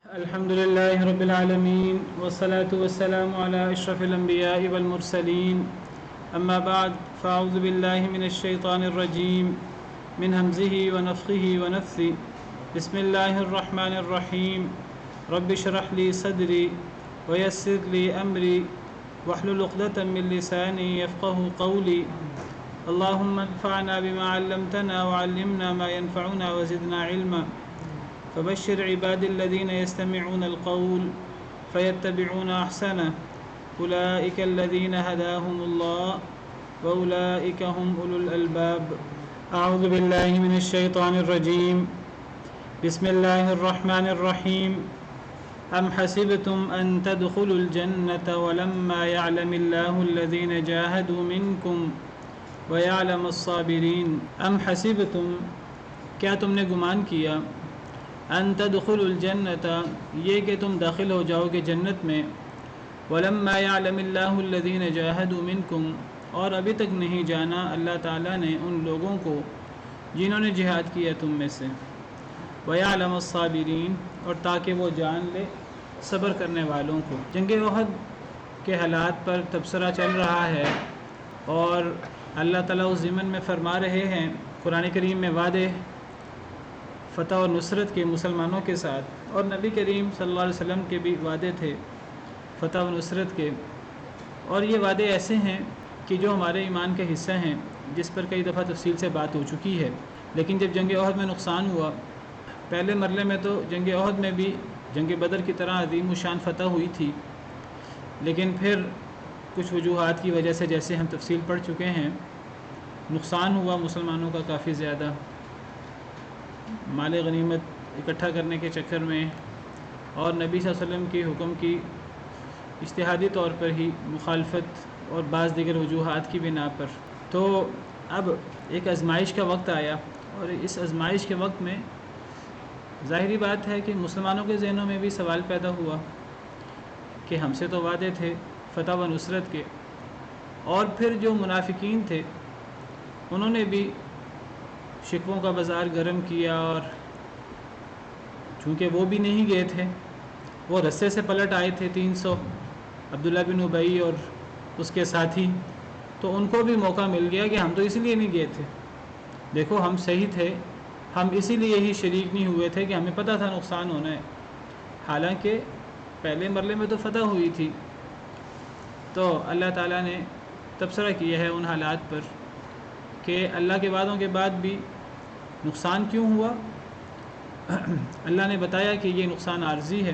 الحمد لله رب العالمين والصلاة والسلام على أشرف الأنبياء والمرسلين أما بعد فأعوذ بالله من الشيطان الرجيم من همزه ونفخه ونفثه بسم الله الرحمن الرحيم رب اشرح لي صدري ويسر لي أمري واحلل عقدة من لساني يفقه قولي اللهم انفعنا بما علمتنا وعلمنا ما ينفعنا وزدنا علما فبشر عباد الذين يستمعون القول فيتبعون أحسنه أولئك الذين هداهم الله وأولئك هم أولو الألباب أعوذ بالله من الشيطان الرجيم بسم الله الرحمن الرحيم أم حسبتم أن تدخلوا الجنة ولما يعلم الله الذين جاهدوا منكم ويعلم الصابرين أم حسبتم کیا تم نے گمان کیا ان تدخلوا الجنت یہ کہ تم داخل ہو جاؤ گے جنت میں ولما يعلم الله الذين جاهدوا منكم اور ابھی تک نہیں جانا اللہ تعالیٰ نے ان لوگوں کو جنہوں نے جہاد کیا تم میں سے ويعلم الصابرين اور تاکہ وہ جان لے صبر کرنے والوں کو۔ جنگ احد کے حالات پر تبصرہ چل رہا ہے اور اللہ تعالیٰ اس ضمن میں فرما رہے ہیں، قرآن کریم میں وعدے فتح و نصرت کے مسلمانوں کے ساتھ، اور نبی کریم صلی اللہ علیہ وسلم کے بھی وعدے تھے فتح و نصرت کے، اور یہ وعدے ایسے ہیں کہ جو ہمارے ایمان کا حصہ ہیں، جس پر کئی دفعہ تفصیل سے بات ہو چکی ہے۔ لیکن جب جنگ احد میں نقصان ہوا، پہلے مرحلے میں تو جنگ احد میں بھی جنگ بدر کی طرح عظیم الشان فتح ہوئی تھی، لیکن پھر کچھ وجوہات کی وجہ سے، جیسے ہم تفصیل پڑھ چکے ہیں، نقصان ہوا مسلمانوں کا کافی زیادہ، مال غنیمت اکٹھا کرنے کے چکر میں، اور نبی صلی اللہ علیہ وسلم کے حکم کی اجتہادی طور پر ہی مخالفت اور بعض دیگر وجوہات کی بنا پر۔ تو اب ایک آزمائش کا وقت آیا، اور اس آزمائش کے وقت میں ظاہری بات ہے کہ مسلمانوں کے ذہنوں میں بھی سوال پیدا ہوا کہ ہم سے تو وعدے تھے فتح و نصرت کے، اور پھر جو منافقین تھے انہوں نے بھی شکووں کا بازار گرم کیا، اور چونکہ وہ بھی نہیں گئے تھے، وہ رستے سے پلٹ آئے تھے 300 عبداللہ بن ابی اور اس کے ساتھی، تو ان کو بھی موقع مل گیا کہ ہم تو اسی لیے نہیں گئے تھے، دیکھو ہم صحیح تھے، ہم اسی لیے ہی شریک نہیں ہوئے تھے کہ ہمیں پتہ تھا نقصان ہونا ہے، حالانکہ پہلے مرحلے میں تو فتح ہوئی تھی۔ تو اللہ تعالیٰ نے تبصرہ کیا ہے ان حالات پر کہ اللہ کے وعدوں کے بعد بھی نقصان کیوں ہوا۔ اللہ نے بتایا کہ یہ نقصان عارضی ہے،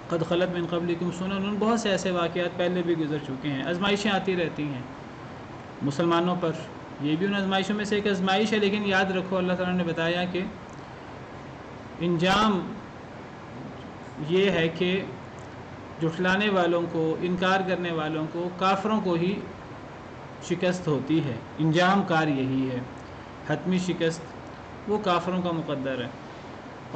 قد خلت من قبلکم سنن، بہت سے ایسے واقعات پہلے بھی گزر چکے ہیں، آزمائشیں آتی رہتی ہیں مسلمانوں پر، یہ بھی ان آزمائشوں میں سے ایک آزمائش ہے، لیکن یاد رکھو اللہ تعالیٰ نے بتایا کہ انجام یہ ہے کہ جھٹلانے والوں کو، انکار کرنے والوں کو، کافروں کو ہی شکست ہوتی ہے، انجام کار یہی ہے، حتمی شکست وہ کافروں کا مقدر ہے،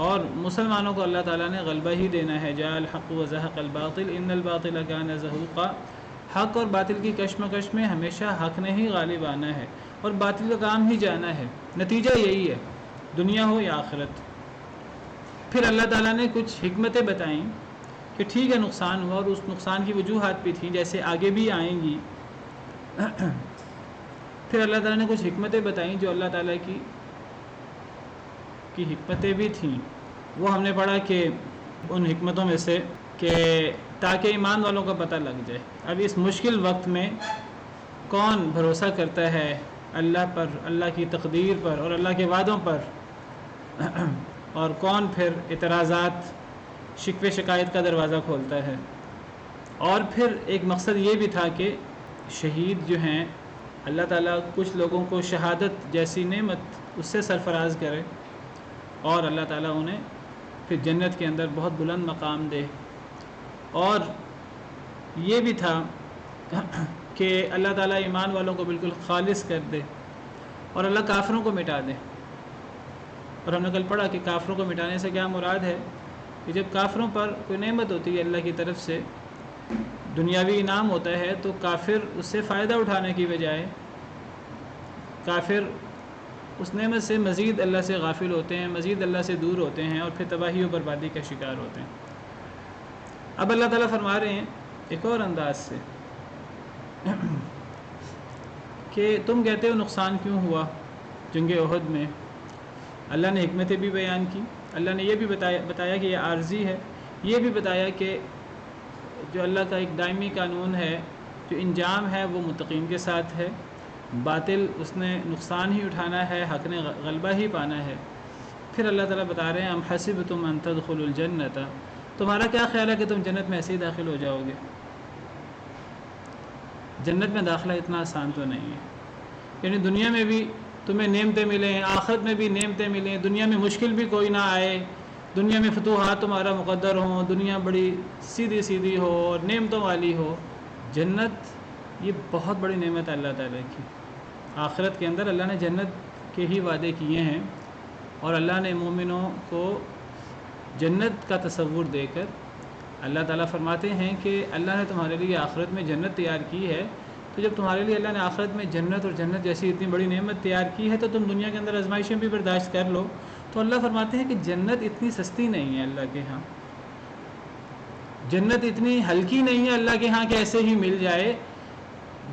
اور مسلمانوں کو اللہ تعالیٰ نے غلبہ ہی دینا ہے۔ جاء الحق وزهق الباطل ان الباطل كان زهوقا، حق اور باطل کی کشمکش میں ہمیشہ حق نے ہی غالب آنا ہے، اور باطل کا کام ہی جانا ہے، نتیجہ یہی ہے، دنیا ہو یا آخرت۔ پھر اللہ تعالیٰ نے کچھ حکمتیں بتائیں کہ ٹھیک ہے نقصان ہوا، اور اس نقصان کی وجوہات بھی تھیں جیسے آگے بھی آئیں گی۔ پھر اللہ تعالیٰ نے کچھ حکمتیں بتائیں جو اللہ تعالیٰ کی حکمتیں بھی تھیں، وہ ہم نے پڑھا کہ ان حکمتوں میں سے کہ تاکہ ایمان والوں کا پتہ لگ جائے اب اس مشکل وقت میں کون بھروسہ کرتا ہے اللہ پر، اللہ کی تقدیر پر اور اللہ کے وعدوں پر، اور کون پھر اعتراضات، شکوے شکایت کا دروازہ کھولتا ہے۔ اور پھر ایک مقصد یہ بھی تھا کہ شہید جو ہیں اللہ تعالیٰ کچھ لوگوں کو شہادت جیسی نعمت اس سے سرفراز کرے، اور اللہ تعالیٰ انہیں پھر جنت کے اندر بہت بلند مقام دے۔ اور یہ بھی تھا کہ اللہ تعالیٰ ایمان والوں کو بالکل خالص کر دے، اور اللہ کافروں کو مٹا دے۔ اور ہم نے کل پڑھا کہ کافروں کو مٹانے سے کیا مراد ہے کہ جب کافروں پر کوئی نعمت ہوتی ہے اللہ کی طرف سے، دنیاوی انعام ہوتا ہے، تو کافر اس سے فائدہ اٹھانے کی بجائے کافر اس نعمت سے مزید اللہ سے غافل ہوتے ہیں، مزید اللہ سے دور ہوتے ہیں، اور پھر تباہی و بربادی کا شکار ہوتے ہیں۔ اب اللہ تعالیٰ فرما رہے ہیں ایک اور انداز سے کہ تم کہتے ہو نقصان کیوں ہوا جنگ احد میں. اللہ نے حکمتیں بھی بیان کی. اللہ نے یہ بھی بتایا کہ یہ عارضی ہے. یہ بھی بتایا کہ جو اللہ کا ایک دائمی قانون ہے، جو انجام ہے وہ متقین کے ساتھ ہے. باطل اس نے نقصان ہی اٹھانا ہے، حق نے غلبہ ہی پانا ہے. پھر اللہ تعالیٰ بتا رہے ہیں ام حسبتم ان تدخلوا الجنۃ، تمہارا کیا خیال ہے کہ تم جنت میں ایسے ہی داخل ہو جاؤ گے؟ جنت میں داخلہ اتنا آسان تو نہیں ہے. یعنی دنیا میں بھی تمہیں نعمتیں ملیں، آخرت میں بھی نعمتیں ملیں، دنیا میں مشکل بھی کوئی نہ آئے، دنیا میں فتوحات تمہارا مقدر ہوں، دنیا بڑی سیدھی سیدھی ہو اور نعمتوں والی ہو. جنت یہ بہت بڑی نعمت ہے اللہ تعالیٰ کی. آخرت کے اندر اللہ نے جنت کے ہی وعدے کیے ہیں، اور اللہ نے مومنوں کو جنت کا تصور دے کر اللہ تعالیٰ فرماتے ہیں کہ اللہ نے تمہارے لیے آخرت میں جنت تیار کی ہے. تو جب تمہارے لیے اللہ نے آخرت میں جنت اور جنت جیسی اتنی بڑی نعمت تیار کی ہے تو تم دنیا کے اندر آزمائشیں بھی برداشت کر لو. تو اللہ فرماتے ہیں کہ جنت اتنی سستی نہیں ہے اللہ کے ہاں، جنت اتنی ہلکی نہیں ہے اللہ کے ہاں کہ ایسے ہی مل جائے.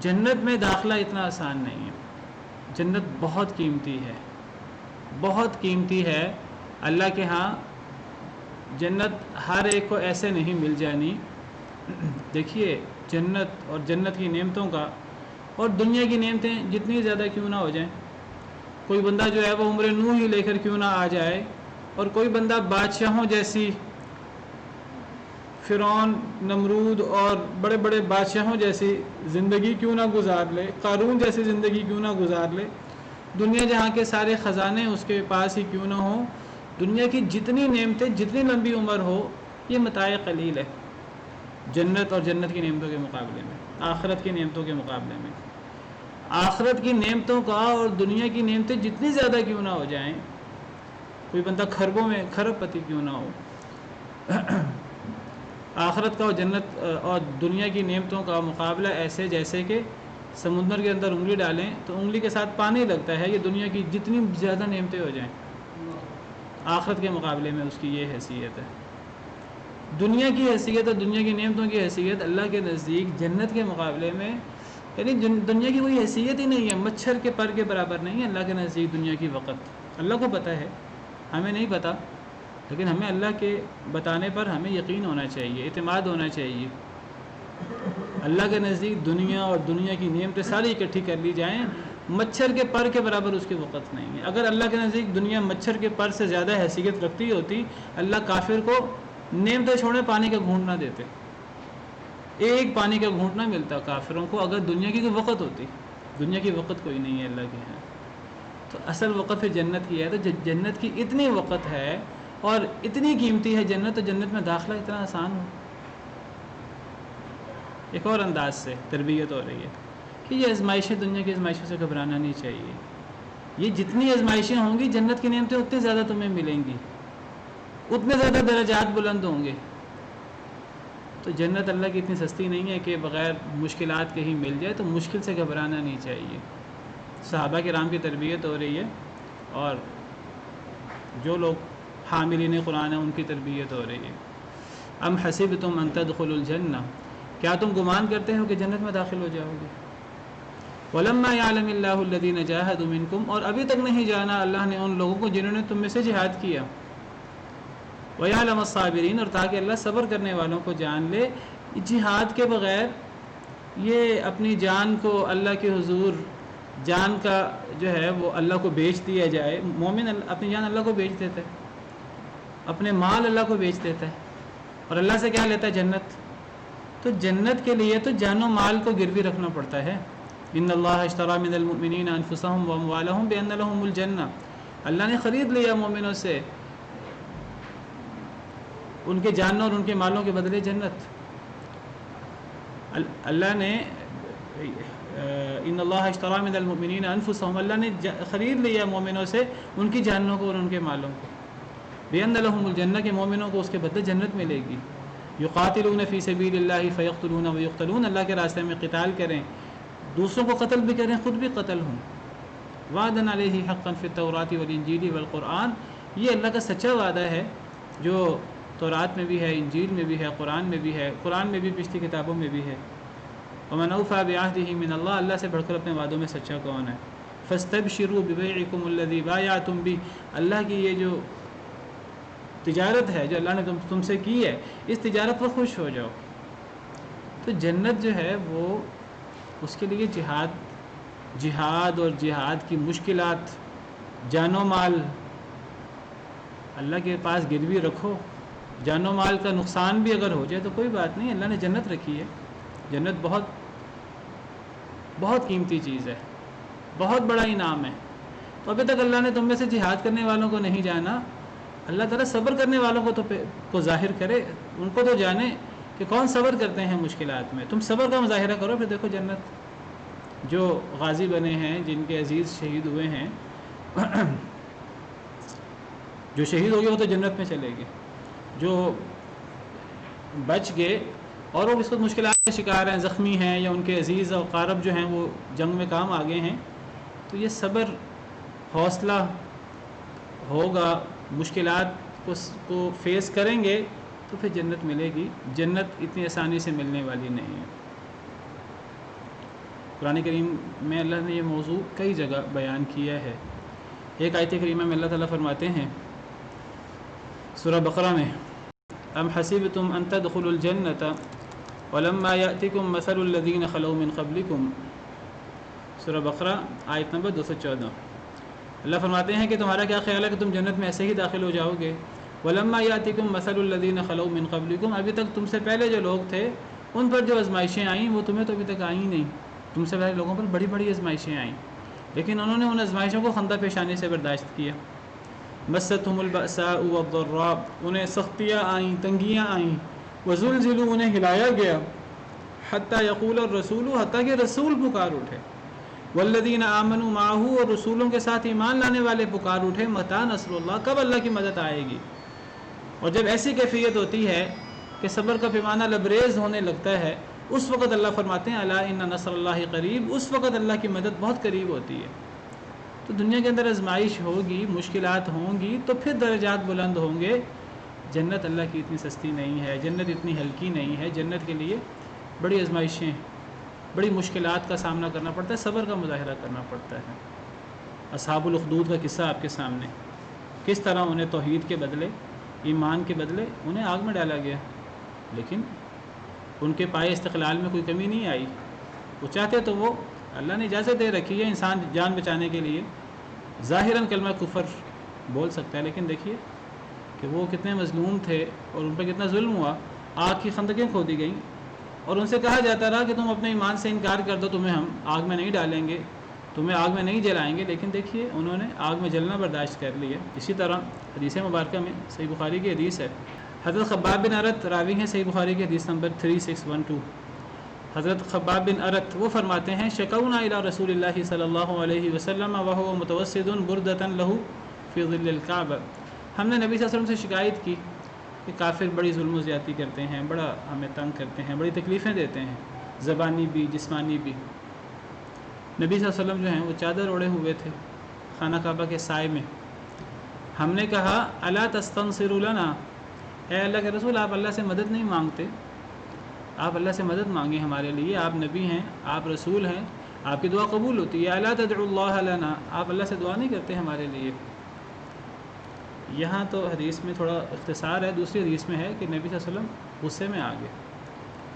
جنت میں داخلہ اتنا آسان نہیں ہے. جنت بہت قیمتی ہے، بہت قیمتی ہے اللہ کے ہاں. جنت ہر ایک کو ایسے نہیں مل جانی. دیکھیے جنت اور جنت کی نعمتوں کا اور دنیا کی نعمتیں جتنی زیادہ کیوں نہ ہو جائیں، کوئی بندہ جو ہے وہ عمر نوح ہی لے کر کیوں نہ آ جائے، اور کوئی بندہ بادشاہوں جیسی، فرعون، نمرود اور بڑے بڑے بادشاہوں جیسی زندگی کیوں نہ گزار لے، قارون جیسی زندگی کیوں نہ گزار لے، دنیا جہاں کے سارے خزانے اس کے پاس ہی کیوں نہ ہوں، دنیا کی جتنی نعمتیں، جتنی لمبی عمر ہو، یہ متاع قلیل ہے جنت اور جنت کی نعمتوں کے مقابلے میں، آخرت کی نعمتوں کے مقابلے میں. آخرت کی نعمتوں کا اور دنیا کی نعمتیں جتنی زیادہ کیوں نہ ہو جائیں، کوئی بندہ خربوں میں کھرب پتی کیوں نہ ہو، آخرت کا اور جنت اور دنیا کی نعمتوں کا مقابلہ ایسے جیسے کہ سمندر کے اندر انگلی ڈالیں تو انگلی کے ساتھ پانی لگتا ہے. یہ دنیا کی جتنی زیادہ نعمتیں ہو جائیں، آخرت کے مقابلے میں اس کی یہ حیثیت ہے. دنیا کی حیثیت اور دنیا کی نعمتوں کی حیثیت اللہ کے نزدیک جنت کے مقابلے میں، یعنی دنیا کی کوئی حیثیت ہی نہیں ہے، مچھر کے پر کے برابر نہیں ہے اللہ کے نزدیک دنیا کی وقت. اللہ کو پتہ ہے، ہمیں نہیں پتہ، لیکن ہمیں اللہ کے بتانے پر ہمیں یقین ہونا چاہیے، اعتماد ہونا چاہیے. اللہ کے نزدیک دنیا اور دنیا کی نعمتیں ساری اکٹھی کر لی جائیں، مچھر کے پر کے برابر اس کی وقت نہیں ہے. اگر اللہ کے نزدیک دنیا مچھر کے پر سے زیادہ حیثیت رکھتی ہوتی، اللہ کافر کو نعمتیں چھوڑے پانی کا گھونٹ نہ دیتے. ایک پانی کا گھونٹ نہ ملتا کافروں کو اگر دنیا کی کوئی وقت ہوتی. دنیا کی وقت کوئی نہیں ہے اللہ کے یہاں. تو اصل وقت پھر جنت کی ہے. تو جنت کی اتنی وقت ہے اور اتنی قیمتی ہے جنت، تو جنت میں داخلہ اتنا آسان ہو. ایک اور انداز سے تربیت ہو رہی ہے کہ یہ آزمائشیں، دنیا کی آزمائشوں سے گھبرانا نہیں چاہیے. یہ جتنی آزمائشیں ہوں گی جنت کی نعمتیں اتنی زیادہ تمہیں ملیں گی، اتنے زیادہ درجات بلند ہوں گے. تو جنت اللہ کی اتنی سستی نہیں ہے کہ بغیر مشکلات کے ہی مل جائے. تو مشکل سے گھبرانا نہیں چاہیے. صحابہ کرام کی تربیت ہو رہی ہے، اور جو لوگ حاملین قرآن ہیں ان کی تربیت ہو رہی ہے. ام حسبتم ان تدخلوا الجنہ، کیا تم گمان کرتے ہو کہ جنت میں داخل ہو جاؤ گے؟ وَلَمَّا يَعْلَمِ اللَّهُ الَّذِينَ جَاهَدُوا مِنكُمْ، اور ابھی تک نہیں جانا اللہ نے ان لوگوں کو جنہوں نے تم میں سے جہاد کیا. وَيَعْلَمَ الصَّابِرِينَ، اور تاکہ اللہ صبر کرنے والوں کو جان لے. جہاد کے بغیر یہ اپنی جان کو اللہ کے حضور، جان کا جو ہے وہ اللہ کو بیچ دیا جائے. مومن اپنی جان اللہ کو بیچ دیتا ہے، اپنے مال اللہ کو بیچ دیتا ہے، اور اللہ سے کیا لیتا ہے؟ جنت. تو جنت کے لیے تو جان و مال کو گروی رکھنا پڑتا ہے. ان اللہ اشتری من المؤمنین انفسهم واموالهم بان لهم الجنہ، اللہ نے خرید لیا مومنوں سے ان کے جانوں اور ان کے مالوں کے بدلے جنت. اللہ نے ان اللہ اشتری من المؤمنین انفسهم، اللہ نے خرید لیا مومنوں سے ان کی جانوں کو اور ان کے مالوں کو. بان لهم الجنہ، کہ مومنوں کو اس کے بدلے جنت ملے گی. یقاتلون فی سبیل اللہ فیقتلون ویقتلون، اللہ کے راستے میں قتال کریں، دوسروں کو قتل بھی کریں، خود بھی قتل ہوں. وعدا علیہ حقا فی التوراۃ والانجیل والقرآن، یہ اللہ کا سچا وعدہ ہے جو تورات میں بھی ہے، انجیل میں بھی ہے، قرآن میں بھی ہے، قرآن میں بھی پچھلی کتابوں میں بھی ہے۔ وَمَنْ أَوْفَىٰ بِعَهْدِهِ مِنَ اللَّهِ، اللہ سے بڑھ کر اپنے وعدوں میں سچا کون ہے؟ فَاسْتَبْشِرُوا بِبَيْعِكُمُ الَّذِي بَايَعْتُمْ بِهِ، اللہ کی یہ جو تجارت ہے جو اللہ نے تم سے کی ہے، اس تجارت پر خوش ہو جاؤ۔ تو جنت جو ہے وہ اس کے لیے جہاد اور جہاد کی مشکلات، جان و مال اللہ کے پاس گروی رکھو، جان و مال کا نقصان بھی اگر ہو جائے تو کوئی بات نہیں، اللہ نے جنت رکھی ہے۔ جنت بہت بہت قیمتی چیز ہے، بہت بڑا انعام ہے۔ تو ابھی تک اللہ نے تم میں سے جہاد کرنے والوں کو نہیں جانا، اللہ تعالیٰ صبر کرنے والوں کو ظاہر کرے، ان کو تو جانے کہ کون صبر کرتے ہیں مشکلات میں۔ تم صبر کا مظاہرہ کرو، پھر دیکھو جنت۔ جو غازی بنے ہیں، جن کے عزیز شہید ہوئے ہیں، جو شہید ہو گئے وہ تو جنت میں چلے گئے، جو بچ گئے اور وہ اس وقت مشکلات کے شکار ہیں، زخمی ہیں، یا ان کے عزیز اور قارب جو ہیں وہ جنگ میں کام آ گئے ہیں، تو یہ صبر، حوصلہ ہوگا، مشکلات کو فیس کریں گے تو پھر جنت ملے گی۔ جنت اتنی آسانی سے ملنے والی نہیں ہے۔ قرآن کریم میں اللہ نے یہ موضوع کئی جگہ بیان کیا ہے۔ ایک آیت کریمہ میں اللہ تعالیٰ فرماتے ہیں سورہ بقرہ میں، ام حسبتم ان تدخلوا الجنۃ ولما یأتکم مثل الذین خلوا من قبلکم، سورہ بقرہ آیت نمبر 214۔ اللہ فرماتے ہیں کہ تمہارا کیا خیال ہے کہ تم جنت میں ایسے ہی داخل ہو جاؤ گے؟ ولما یأتکم مثل الذین خلوا من قبلکم، ابھی تک تم سے پہلے جو لوگ تھے ان پر جو آزمائشیں آئیں وہ تمہیں تو ابھی تک آئیں نہیں۔ تم سے پہلے لوگوں پر بڑی بڑی آزمائشیں آئیں، لیکن انہوں نے ان آزمائشوں کو خندہ پیشانی سے برداشت کیا۔ مستهم البأساء والضراء، انہیں سختیاں آئیں، تنگیاں آئیں، وزلزلوا، انہیں ہلایا گیا، حتی یقول الرسول، حتیٰ کہ رسول پکار اٹھے، والذین آمنوا معه، اور رسولوں کے ساتھ ایمان لانے والے پکار اٹھے، متی نصر اللہ، کب اللہ کی مدد آئے گی۔ اور جب ایسی کیفیت ہوتی ہے کہ صبر کا پیمانہ لبریز ہونے لگتا ہے، اس وقت اللہ فرماتے ہیں الا ان نصر اللہ قریب، اس وقت اللہ کی مدد بہت قریب ہوتی ہے۔ تو دنیا کے اندر آزمائش ہوگی، مشکلات ہوں گی، تو پھر درجات بلند ہوں گے۔ جنت اللہ کی اتنی سستی نہیں ہے، جنت اتنی ہلکی نہیں ہے، جنت کے لیے بڑی آزمائشیں، بڑی مشکلات کا سامنا کرنا پڑتا ہے، صبر کا مظاہرہ کرنا پڑتا ہے۔ اصحاب الاخدود کا قصہ آپ کے سامنے، کس طرح انہیں توحید کے بدلے، ایمان کے بدلے انہیں آگ میں ڈالا گیا، لیکن ان کے پائے استقلال میں کوئی کمی نہیں آئی۔ وہ چاہتے تو وہ اللہ نے اجازت دے رکھی ہے انسان جان بچانے کے لیے، ظاہراً کلمہ کفر بول سکتا ہے، لیکن دیکھیے کہ وہ کتنے مظلوم تھے اور ان پہ کتنا ظلم ہوا۔ آگ کی خندقیں کھودی گئیں اور ان سے کہا جاتا رہا کہ تم اپنے ایمان سے انکار کر دو، تمہیں ہم آگ میں نہیں ڈالیں گے، تمہیں آگ میں نہیں جلائیں گے، لیکن دیکھیے انہوں نے آگ میں جلنا برداشت کر لیا۔ اسی طرح حدیث مبارکہ میں، صحیح بخاری کی حدیث ہے، حضرت خباب بن ارت راوی ہیں صحیح بخاری کی حدیث نمبر 3612، حضرت خباب بن ارت وہ فرماتے ہیں شکونا الی رسول اللہ صلی اللہ علیہ وسلم وهو متوسد بردۃ له فی ظل الکعبہ، ہم نے نبی صلی اللہ علیہ وسلم سے شکایت کی کہ کافر بڑی ظلم و زیادتی کرتے ہیں، بڑا ہمیں تنگ کرتے ہیں، بڑی تکلیفیں دیتے ہیں، زبانی بھی جسمانی بھی۔ نبی صلی اللہ علیہ وسلم جو ہیں وہ چادر اوڑھے ہوئے تھے خانہ کعبہ کے سائے میں۔ ہم نے کہا الا تستنصر لنا، اے اللہ کے رسول آپ اللہ سے مدد نہیں مانگتے، آپ اللہ سے مدد مانگیں ہمارے لیے، آپ نبی ہیں، آپ رسول ہیں، آپ کی دعا قبول ہوتی ہے۔ الا تدعو اللہ لنا، آپ اللہ سے دعا نہیں کرتے ہمارے لیے۔ یہاں تو حدیث میں تھوڑا اختصار ہے، دوسری حدیث میں ہے کہ نبی صلی اللہ علیہ وسلم غصے میں آ گئے،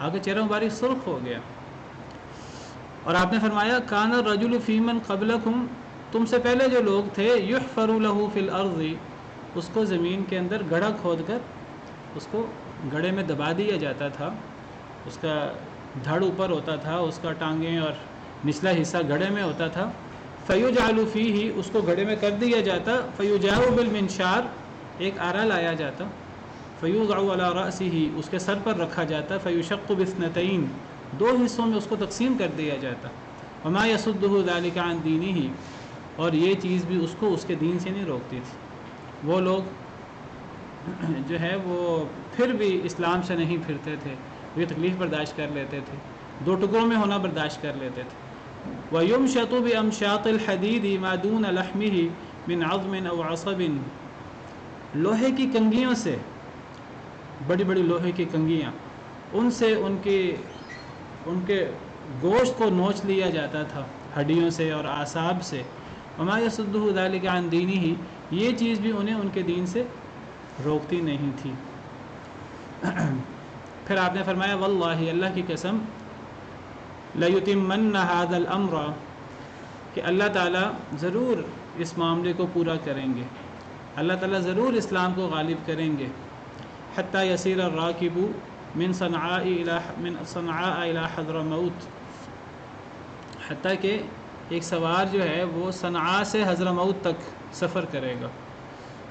آگے چہرہ مبارک سرخ ہو گیا، اور آپ نے فرمایا کان الرجل فی من قبلکم، تم سے پہلے جو لوگ تھے، یحفر له فی الارض، اس کو زمین کے اندر گڑھا کھود کر اس کو گڑھے میں دبا دیا جاتا تھا، اس کا دھڑ اوپر ہوتا تھا، اس کا ٹانگیں اور نچلا حصہ گڑھے میں ہوتا تھا، فیجعل فیہ، اس کو گڑھے میں کر دیا جاتا، فیجاء بالمنشار، ایک آرا لایا جاتا، فیوضع علی رأسہ، اس کے سر پر رکھا جاتا، فیشق باثنتین، دو حصوں میں اس کو تقسیم کر دیا جاتا، وما یصدہ ذلک عن دینہ، اور یہ چیز بھی اس کو اس کے دین سے نہیں روکتی تھی۔ وہ لوگ جو ہے وہ پھر بھی اسلام سے نہیں پھرتے تھے، وہ تکلیف برداشت کر لیتے تھے، دو ٹکڑوں میں ہونا برداشت کر لیتے تھے۔ وَيُمْشَطُ بِأَمْشَاطِ الْحَدِيدِ مَا دُونَ لَحْمِهِ مِنْ عَظْمٍ أَوْ عَصَبٍ، لوہے کی کنگھیوں سے بڑی بڑی لوہے کی کنگھیاں، ان سے ان کے گوشت کو نوچ لیا جاتا تھا ہڈیوں سے اور اعصاب سے. وما یصدہ ذلک عن دینہ، یہ چیز بھی انہیں ان کے دین سے روکتی نہیں تھی. پھر آپ نے فرمایا واللہ، اللہ کی قسم، لیتمن ھذا الامر، کہ اللہ تعالیٰ ضرور اس معاملے کو پورا کریں گے، اللہ تعالیٰ ضرور اسلام کو غالب کریں گے. حتی یسیر الراکب من صنعاء الی حضرموت، حتیٰ کہ ایک سوار جو ہے وہ صنعاء سے حضرموت تک سفر کرے گا.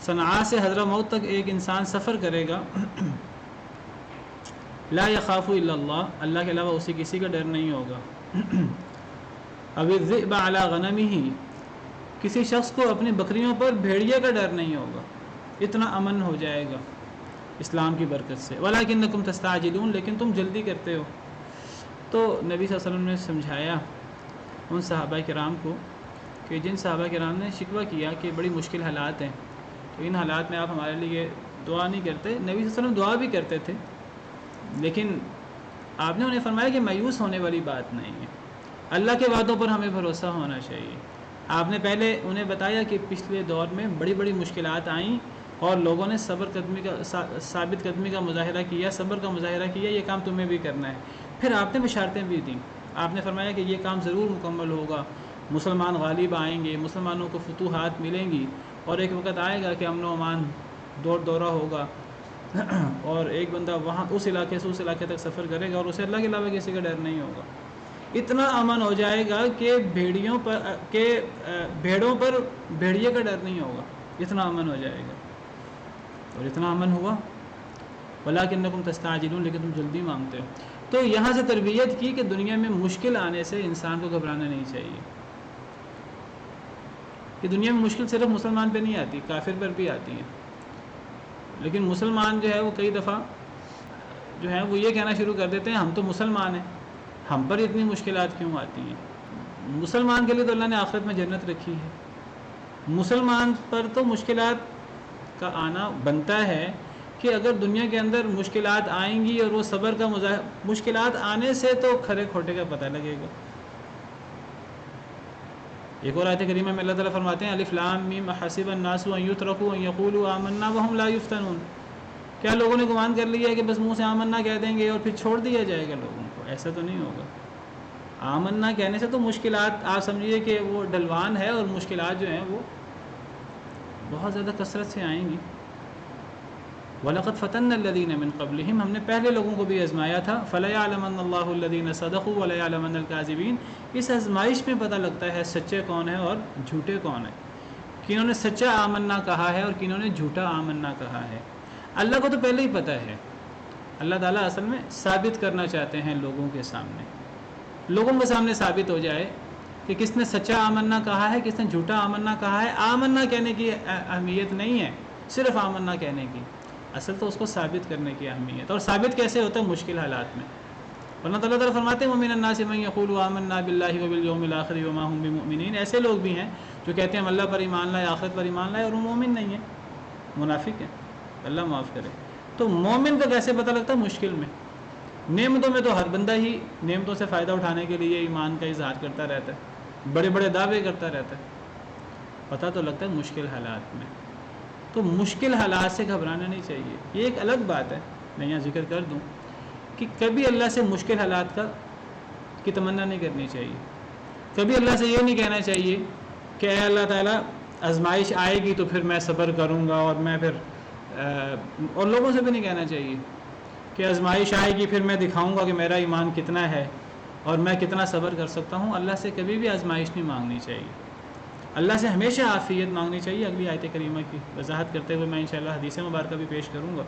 صنعاء سے حضرموت تک ایک انسان سفر کرے گا. لا یخاف الا اللہ، اللہ کے علاوہ اسے کسی کا ڈر نہیں ہوگا. اب الذئب علی غنمہ، کسی شخص کو اپنی بکریوں پر بھیڑیے کا ڈر نہیں ہوگا. اتنا امن ہو جائے گا اسلام کی برکت سے. ولکنکم تستعجلون، لیکن تم جلدی کرتے ہو. تو نبی صلی اللہ علیہ وسلم نے سمجھایا ان صحابہ کرام کو کہ جن صحابہ کرام نے شکوہ کیا کہ بڑی مشکل حالات ہیں، تو ان حالات میں آپ ہمارے لیے دعا نہیں کرتے. نبی صلی اللہ علیہ وسلم دعا بھی کرتے تھے، لیکن آپ نے انہیں فرمایا کہ مایوس ہونے والی بات نہیں ہے، اللہ کے وعدوں پر ہمیں بھروسہ ہونا چاہیے. آپ نے پہلے انہیں بتایا کہ پچھلے دور میں بڑی بڑی مشکلات آئیں اور لوگوں نے ثابت قدمی کا مظاہرہ کیا، صبر کا مظاہرہ کیا، یہ کام تمہیں بھی کرنا ہے. پھر آپ نے بشارتیں بھی دیں. آپ نے فرمایا کہ یہ کام ضرور مکمل ہوگا، مسلمان غالب آئیں گے، مسلمانوں کو فتوحات ملیں گی، اور ایک وقت آئے گا کہ امن و امان دورہ ہوگا، اور ایک بندہ وہاں اس علاقے سے اس علاقے تک سفر کرے گا اور اسے اللہ کے علاوہ کسی کا ڈر نہیں ہوگا. اتنا امن ہو جائے گا کہ بھیڑوں پر بھیڑیے کا ڈر نہیں ہوگا. اتنا امن ہو جائے گا. اور اتنا امن ہوا. ولکنکم تستعجلون، لیکن تم جلدی مانگتے ہو. تو یہاں سے تربیت کی کہ دنیا میں مشکل آنے سے انسان کو گھبرانا نہیں چاہیے. کہ دنیا میں مشکل صرف مسلمان پہ نہیں آتی، کافر پر بھی آتی ہے. لیکن مسلمان جو ہے وہ کئی دفعہ جو ہے وہ یہ کہنا شروع کر دیتے ہیں ہم تو مسلمان ہیں، ہم پر اتنی مشکلات کیوں آتی ہیں. مسلمان کے لیے تو اللہ نے آخرت میں جنت رکھی ہے. مسلمان پر تو مشکلات کا آنا بنتا ہے کہ اگر دنیا کے اندر مشکلات آئیں گی اور وہ صبر کا مشکلات آنے سے تو کھرے کھوٹے کا پتہ لگے گا. ایک اور آیت کریمہ میں اللہ تعالیٰ فرماتے ہیں الف لام میم حسب الناس ان یترکوا ان یقولوا آمنا وهم لا یفتنون، کیا لوگوں نے گمان کر لیا ہے کہ بس منہ سے آمنا کہہ دیں گے اور پھر چھوڑ دیا جائے گا لوگوں کو؟ ایسا تو نہیں ہوگا. آمنا کہنے سے تو مشکلات آپ سمجھیے کہ وہ ڈلوان ہے، اور مشکلات جو ہیں وہ بہت زیادہ کثرت سے آئیں گی. وَلَقَدْ فَتَنَّا الَّذِينَ مِن قَبْلِهِمْ، ہم نے پہلے لوگوں کو بھی آزمایا تھا. فَلَيَعْلَمَنَّ اللَّهُ الَّذِينَ صَدَقُوا وَلَيَعْلَمَنَّ الْكَاذِبِينَ، اس آزمائش میں پتہ لگتا ہے سچے کون ہیں اور جھوٹے کون ہیں، کنہوں نے سچا آمنا کہا ہے اور کنہوں نے جھوٹا آمنا کہا ہے. اللہ کو تو پہلے ہی پتہ ہے. اللہ تعالیٰ اصل میں ثابت کرنا چاہتے ہیں لوگوں کے سامنے ثابت ہو جائے کہ کس نے سچا آمنا کہا ہے، کس نے جھوٹا آمنا کہا ہے. آمنا کہنے کی اہمیت نہیں ہے صرف آمنا کہنے کی، اصل تو اس کو ثابت کرنے کی اہمیت. اور ثابت کیسے ہوتا ہے؟ مشکل حالات میں. ورنہ اللہ تعالیٰ فرماتے ہیں وَمِنَ النَّاسِ مَن يَقُولُ آمَنَّا بِاللَّهِ وَبِالْيَوْمِ الْآخِرِ وَمَا هُم بِمُؤْمِنِينَ، ایسے لوگ بھی ہیں جو کہتے ہیں ہم اللہ پر ایمان لائے، آخرت پر ایمان لائے، اور وہ مومن نہیں ہیں، منافق ہیں. اللہ معاف کرے. تو مومن کا کیسے پتہ لگتا ہے؟ مشکل میں. نعمتوں میں تو ہر بندہ ہی نعمتوں سے فائدہ اٹھانے کے لیے ایمان کا اظہار کرتا رہتا ہے، بڑے بڑے دعوے کرتا رہتا ہے. پتہ تو لگتا ہے مشکل حالات میں. تو مشکل حالات سے گھبرانا نہیں چاہیے. یہ ایک الگ بات ہے، میں یہاں ذکر کر دوں کہ کبھی اللہ سے مشکل حالات کی تمنا نہیں کرنی چاہیے. کبھی اللہ سے یہ نہیں کہنا چاہیے کہ اے اللہ تعالیٰ آزمائش آئے گی تو پھر میں صبر کروں گا، اور میں پھر اور لوگوں سے بھی نہیں کہنا چاہیے کہ آزمائش آئے گی پھر میں دکھاؤں گا کہ میرا ایمان کتنا ہے اور میں کتنا صبر کر سکتا ہوں. اللہ سے کبھی بھی آزمائش نہیں مانگنی چاہیے. اللہ سے ہمیشہ عافیت مانگنی چاہیے. اگلی آیت کریمہ کی وضاحت کرتے ہوئے میں انشاءاللہ حدیث مبارکہ بھی پیش کروں گا.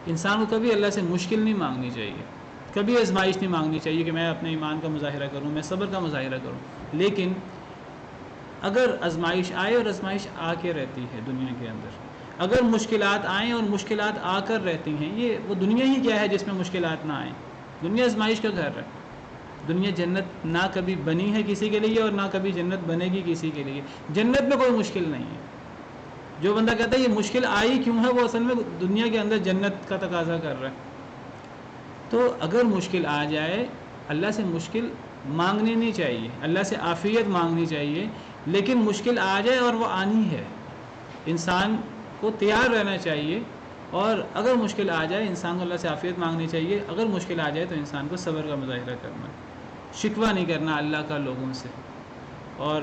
انسان کو کبھی اللہ سے مشکل نہیں مانگنی چاہیے، کبھی آزمائش نہیں مانگنی چاہیے کہ میں اپنے ایمان کا مظاہرہ کروں، میں صبر کا مظاہرہ کروں. لیکن اگر آزمائش آئے، اور آزمائش آ کے رہتی ہے دنیا کے اندر، اگر مشکلات آئیں اور مشکلات آ کر رہتی ہیں، یہ وہ دنیا ہی کیا ہے جس میں مشکلات نہ آئیں؟ دنیا آزمائش کا گھر ہے. دنیا جنت نہ کبھی بنی ہے کسی کے لیے اور نہ کبھی جنت بنے گی کسی کے لیے. جنت میں کوئی مشکل نہیں ہے. جو بندہ کہتا ہے یہ مشکل آئی کیوں ہے، وہ اصل میں دنیا کے اندر جنت کا تقاضا کر رہا ہے. تو اگر مشکل آ جائے، اللہ سے مشکل مانگنی نہیں چاہیے، اللہ سے عافیت مانگنی چاہیے، لیکن مشکل آ جائے اور وہ آنی ہے، انسان کو تیار رہنا چاہیے. اور اگر مشکل آ جائے انسان کو اللہ سے عافیت مانگنی چاہیے. اگر مشکل آ جائے تو انسان کو صبر کا مظاہرہ کرنا، شکوہ نہیں کرنا اللہ کا لوگوں سے، اور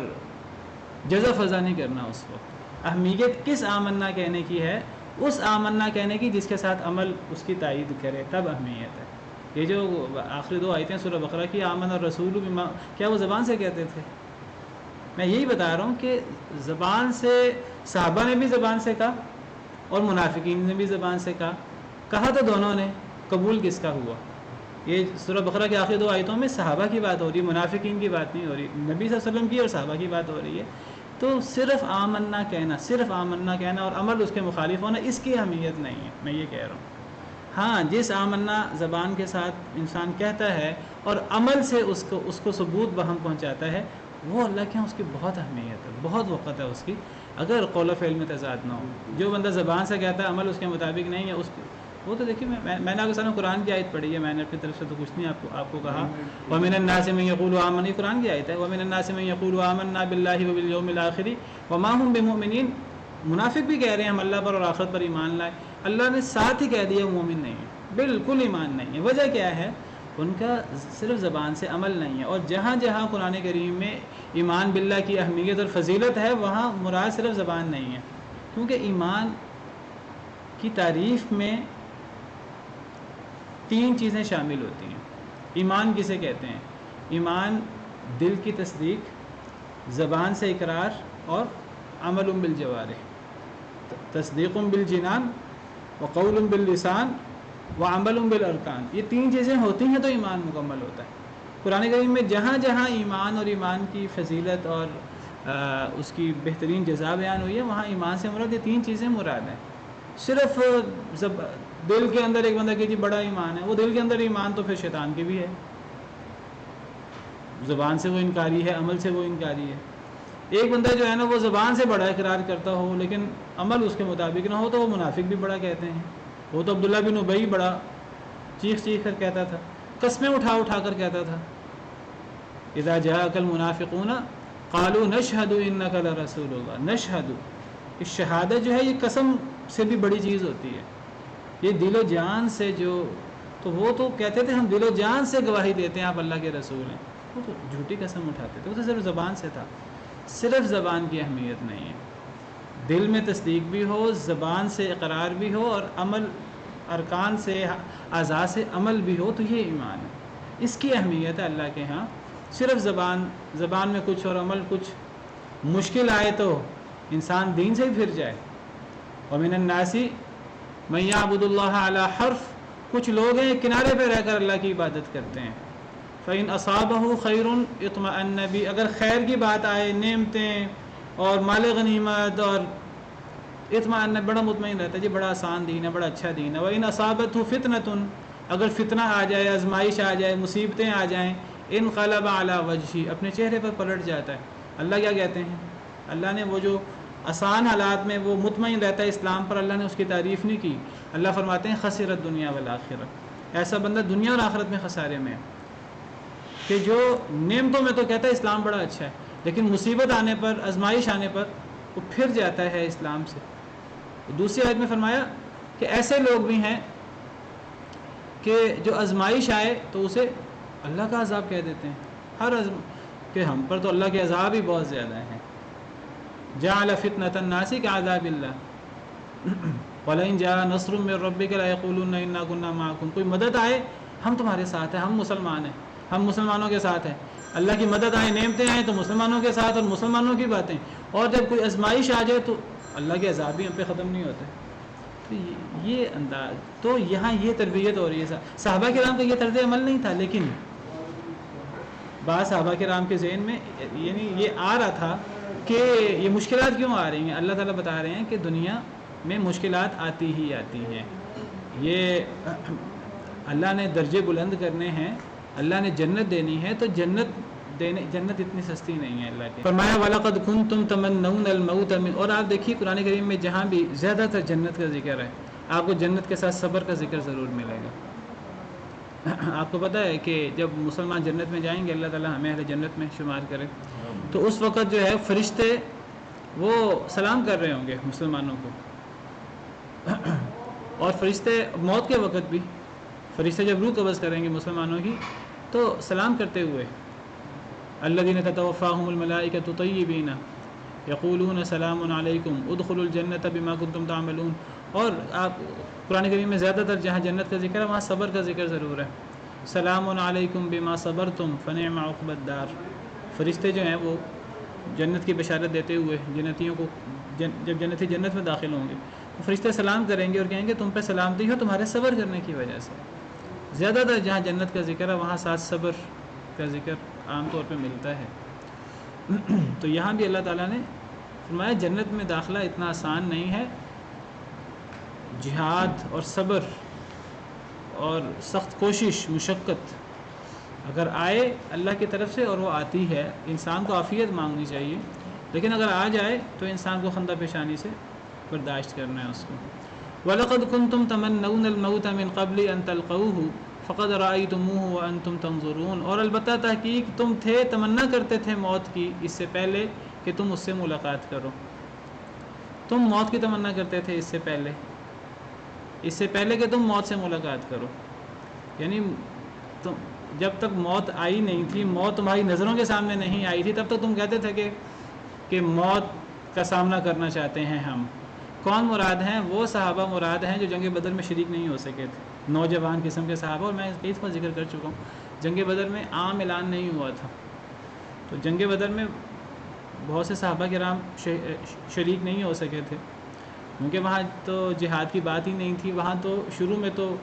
جزا فضا نہیں کرنا. اس وقت اہمیت کس آمنا کہنے کی ہے؟ اس آمنا کہنے کی جس کے ساتھ عمل اس کی تائید کرے، تب اہمیت ہے. یہ جو آخری 2 آیتیں سورہ بقرہ کی، آمن الرسول بما، کیا وہ زبان سے کہتے تھے؟ میں یہی بتا رہا ہوں کہ زبان سے، صحابہ نے بھی زبان سے کہا اور منافقین نے بھی زبان سے کہا تو دونوں نے. قبول کس کا ہوا؟ یہ سورہ بقرہ کے آخری 2 آیتوں میں صحابہ کی بات ہو رہی ہے، منافقین کی بات نہیں ہو رہی، نبی صلی اللہ علیہ وسلم کی اور صحابہ کی بات ہو رہی ہے. تو صرف آمنا کہنا اور عمل اس کے مخالف ہونا، اس کی اہمیت نہیں ہے. میں یہ کہہ رہا ہوں. ہاں، جس آمنا زبان کے ساتھ انسان کہتا ہے اور عمل سے اس کو ثبوت بہم پہنچاتا ہے، وہ اللہ کے یہاں اس کی بہت اہمیت ہے، بہت وقت ہے اس کی، اگر قول و فعل میں تضاد نہ ہو. جو بندہ زبان سے کہتا ہے عمل اس کے مطابق نہیں ہے، اس وہ تو دیکھیے میں نے آپ کے سامنے قرآن کی آیت پڑھی ہے، میں نے اپنی طرف سے تو کچھ نہیں آپ کو کہا. وَمِنَ النَّاسِ مَن يَقُولُ آمَنَّا، یہ قرآن کی آیت ہے. وَمِنَ النَّاسِ مَن يَقُولُ آمَنَّا بِاللَّهِ وَبِالْيَوْمِ الْآخِرِ وَمَا هُم بِمُؤْمِنِينَ. منافق بھی کہہ رہے ہیں ہم اللہ پر اور آخرت پر ایمان لائے. اللہ نے ساتھ ہی کہہ دیا مومن نہیں ہے، بالکل ایمان نہیں ہے. وجہ کیا ہے؟ ان کا صرف زبان سے عمل نہیں ہے. اور جہاں جہاں قرآن کریم میں ایمان باللہ کی اہمیت اور فضیلت ہے، وہاں مراد صرف زبان نہیں ہے. کیونکہ ایمان کی تعریف میں 3 چیزیں شامل ہوتی ہیں. ایمان کسے کہتے ہیں؟ ایمان دل کی تصدیق، زبان سے اقرار، اور عمل بالجوارح. تصدیق بالجنان وقول باللسان وعمل بالارکان. یہ 3 چیزیں ہوتی ہیں تو ایمان مکمل ہوتا ہے. قرآن کریم میں جہاں جہاں ایمان اور ایمان کی فضیلت اور اس کی بہترین جزا بیان ہوئی ہے، وہاں ایمان سے مراد یہ 3 چیزیں مراد ہیں. صرف دل کے اندر ایک بندہ کہ جی بڑا ایمان ہے، وہ دل کے اندر ایمان تو پھر شیطان کی بھی ہے، زبان سے وہ انکاری ہے، عمل سے وہ انکاری ہے. ایک بندہ جو ہے نا وہ زبان سے بڑا اقرار کرتا ہو لیکن عمل اس کے مطابق نہ ہو تو وہ منافق بھی بڑا کہتے ہیں. وہ تو عبداللہ بن ابی بڑا چیخ کر کہتا تھا، قسمیں اٹھا کر کہتا تھا، اذا جاءک المنافقون قالوا نشهد انک لرسول اللہ. نشهد، اس شہادت جو ہے یہ قسم سے بھی بڑی چیز ہوتی ہے. یہ دل و جان سے جو، تو وہ تو کہتے تھے ہم دل و جان سے گواہی دیتے ہیں آپ اللہ کے رسول ہیں. وہ تو جھوٹی قسم اٹھاتے تھے، وہ تو صرف زبان سے تھا. صرف زبان کی اہمیت نہیں ہے، دل میں تصدیق بھی ہو، زبان سے اقرار بھی ہو، اور عمل ارکان سے، اعضاء سے عمل بھی ہو، تو یہ ایمان ہے. اس کی اہمیت ہے اللہ کے ہاں. صرف زبان میں کچھ اور عمل کچھ، مشکل آئے تو انسان دین سے ہی پھر جائے. وَمِنَ النَّاسِ مَن يَعْبُدُ اللَّهَ عَلَى حَرْفٍ. کچھ لوگ ہیں کنارے پہ رہ کر اللہ کی عبادت کرتے ہیں. فَإِنْ أَصَابَهُ خَيْرٌ اطْمَأَنَّ بِهِ. اگر خیر کی بات آئے، نعمتیں اور مال غنیمت اور اطمئن، بڑا مطمئن رہتا ہے، جی بڑا آسان دین ہے، بڑا اچھا دین ہے. وَإِنْ أَصَابَتْهُ فِتْنَةٌ. اگر فتنہ آ جائے، آزمائش آ جائے، مصیبتیں آ جائیں، انقلب علی وجہہ، اپنے چہرے پر پلٹ جاتا ہے. اللہ کیا کہتے ہیں؟ اللہ نے وہ جو آسان حالات میں وہ مطمئن رہتا ہے اسلام پر، اللہ نے اس کی تعریف نہیں کی. اللہ فرماتے ہیں خسرت دنیا والآخرہ. ایسا بندہ دنیا اور آخرت میں خسارے میں ہے کہ جو نعمتوں میں تو کہتا ہے اسلام بڑا اچھا ہے، لیکن مصیبت آنے پر، آزمائش آنے پر وہ پھر جاتا ہے اسلام سے. دوسری آیت میں فرمایا کہ ایسے لوگ بھی ہیں کہ جو آزمائش آئے تو اسے اللہ کا عذاب کہہ دیتے ہیں. کہ ہم پر تو اللہ کے عذاب ہی بہت زیادہ ہیں. جعل فتنة الناس كعذاب اللہ وَلَئِنْ جَاءَ نَصْرٌ مِّن رَّبِّكَ لَيَقُولُنَّ إِنَّا كُنَّا مَعَكُمْ. کوئی مدد آئے ہم تمہارے ساتھ ہیں، ہم مسلمان ہیں، ہم مسلمانوں کے ساتھ ہیں. اللہ کی مدد آئے، نعمتیں آئیں تو مسلمانوں کے ساتھ اور مسلمانوں کی باتیں. اور جب کوئی آزمائش آ جائے تو اللہ کے عذاب بھی ہم پہ ختم نہیں ہوتے. تو یہ انداز، تو یہاں یہ تربیت ہو رہی ہے. صحابہ کرام کا یہ طرز عمل نہیں تھا، لیکن بعض صحابہ کرام کے ذہن میں یعنی یہ آ رہا تھا کہ یہ مشکلات کیوں آ رہی ہیں. اللہ تعالیٰ بتا رہے ہیں کہ دنیا میں مشکلات آتی ہی آتی ہیں. یہ اللہ نے درجے بلند کرنے ہیں، اللہ نے جنت دینی ہے، تو جنت جنت اتنی سستی نہیں ہے اللہ کے. فرمایا وَلَقَدْ كُنْتُمْ تَمَنَّوْنَ الْمَوْتَ مِنْ، اور آپ دیکھیے قرآن کریم میں جہاں بھی زیادہ تر جنت کا ذکر ہے، آپ کو جنت کے ساتھ صبر کا ذکر ضرور ملے گا. آپ کو پتہ ہے کہ جب مسلمان جنت میں جائیں گے، اللہ تعالیٰ ہمیں اہل جنت میں شمار کرے، تو اس وقت جو ہے فرشتے وہ سلام کر رہے ہوں گے مسلمانوں کو. اور فرشتے موت کے وقت بھی فرشتے جب روح قبض کریں گے مسلمانوں کی تو سلام کرتے ہوئے الذین تتوفاہم الملائکۃ طیبین یقولون سلام علیکم ادخلوا الجنۃ بما کنتم تعملون. اور آپ قرآن کریم میں زیادہ تر جہاں جنت کا ذکر ہے وہاں صبر کا ذکر ضرور ہے. سلام علیکم بما صبرتم فنعم عقبی الدار. فرشتے جو ہیں وہ جنت کی بشارت دیتے ہوئے جنتیوں کو جب جنتی جنت میں داخل ہوں گے تو فرشتے سلام کریں گے اور کہیں گے تم پہ سلامتی ہو تمہارے صبر کرنے کی وجہ سے. زیادہ تر جہاں جنت کا ذکر ہے وہاں ساتھ صبر کا ذکر عام طور پہ ملتا ہے. تو یہاں بھی اللہ تعالیٰ نے فرمایا جنت میں داخلہ اتنا آسان نہیں ہے. جہاد اور صبر اور سخت کوشش مشقت اگر آئے اللہ کی طرف سے، اور وہ آتی ہے، انسان کو عافیت مانگنی چاہیے، لیکن اگر آ جائے تو انسان کو خندہ پیشانی سے برداشت کرنا ہے اس کو. وَلَقَدْ كُنْتُمْ تَمَنَّوْنَ الْمَوْتَ مِنْ قَبْلِ أَنْ تَلْقَوْهُ فَقَدْ رَأَيْتُمُوهُ وَأَنْتُمْ تَنْظُرُونَ. اور البتہ تحقیق تم تھے تمنا کرتے تھے موت کی اس سے پہلے کہ تم اس سے ملاقات کرو. تم موت کی تمنا کرتے تھے اس سے پہلے کہ تم موت سے ملاقات کرو. یعنی جب تک موت آئی نہیں تھی، موت تمہاری نظروں کے سامنے نہیں آئی تھی، تب تک تم کہتے تھے کہ موت کا سامنا کرنا چاہتے ہیں ہم. کون مراد ہیں؟ وہ صحابہ مراد ہیں جو جنگ بدر میں شریک نہیں ہو سکے تھے، نوجوان قسم کے صحابہ. اور میں اس کا ذکر کر چکا ہوں، جنگ بدر میں عام اعلان نہیں ہوا تھا، تو جنگ بدر میں بہت سے صحابہ کرام شریک نہیں ہو سکے تھے کیونکہ وہاں تو جہاد کی بات ہی نہیں تھی. وہاں تو شروع میں تو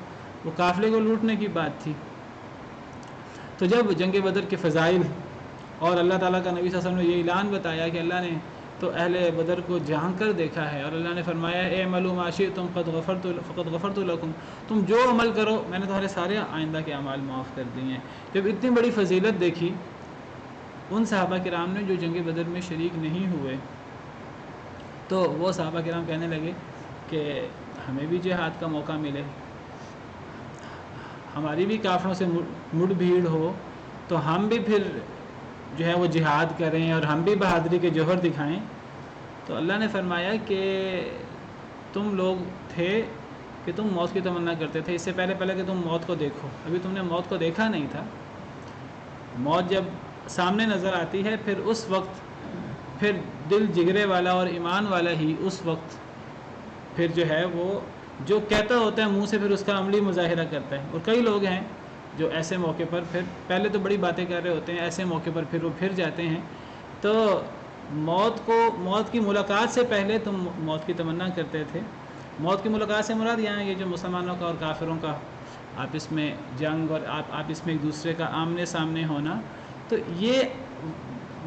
وہ قافلے کو لوٹنے کی بات تھی. تو جب جنگ بدر کے فضائل اور اللہ تعالیٰ کا نبی صلی اللہ علیہ وسلم نے یہ اعلان بتایا کہ اللہ نے تو اہل بدر کو جھانک کر دیکھا ہے، اور اللہ نے فرمایا اعملوا ما شئتم فقد غفرت لکم، تم جو عمل کرو میں نے تمہارے سارے آئندہ کے اعمال معاف کر دیے ہیں. جب اتنی بڑی فضیلت دیکھی ان صحابہ کرام نے جو جنگ بدر میں شریک نہیں ہوئے، تو وہ صحابہ کرام کہنے لگے کہ ہمیں بھی جہاد کا موقع ملے، ہماری بھی کافروں سے مڑ بھیڑ ہو، تو ہم بھی پھر جو ہے وہ جہاد کریں اور ہم بھی بہادری کے جوہر دکھائیں. تو اللہ نے فرمایا کہ تم لوگ تھے کہ تم موت کی تمنا کرتے تھے اس سے پہلے کہ تم موت کو دیکھو. ابھی تم نے موت کو دیکھا نہیں تھا. موت جب سامنے نظر آتی ہے پھر اس وقت پھر دل جگرے والا اور ایمان والا ہی اس وقت پھر جو ہے وہ جو کہتا ہوتا ہے منہ سے پھر اس کا عملی مظاہرہ کرتا ہے. اور کئی لوگ ہیں جو ایسے موقع پر پھر پہلے تو بڑی باتیں کر رہے ہوتے ہیں، ایسے موقع پر پھر وہ پھر جاتے ہیں. تو موت کی ملاقات سے پہلے تم موت کی تمنا کرتے تھے. موت کی ملاقات سے مراد یہاں یہ جو مسلمانوں کا اور کافروں کا آپس میں جنگ اور آپس میں ایک دوسرے کا آمنے سامنے ہونا، تو یہ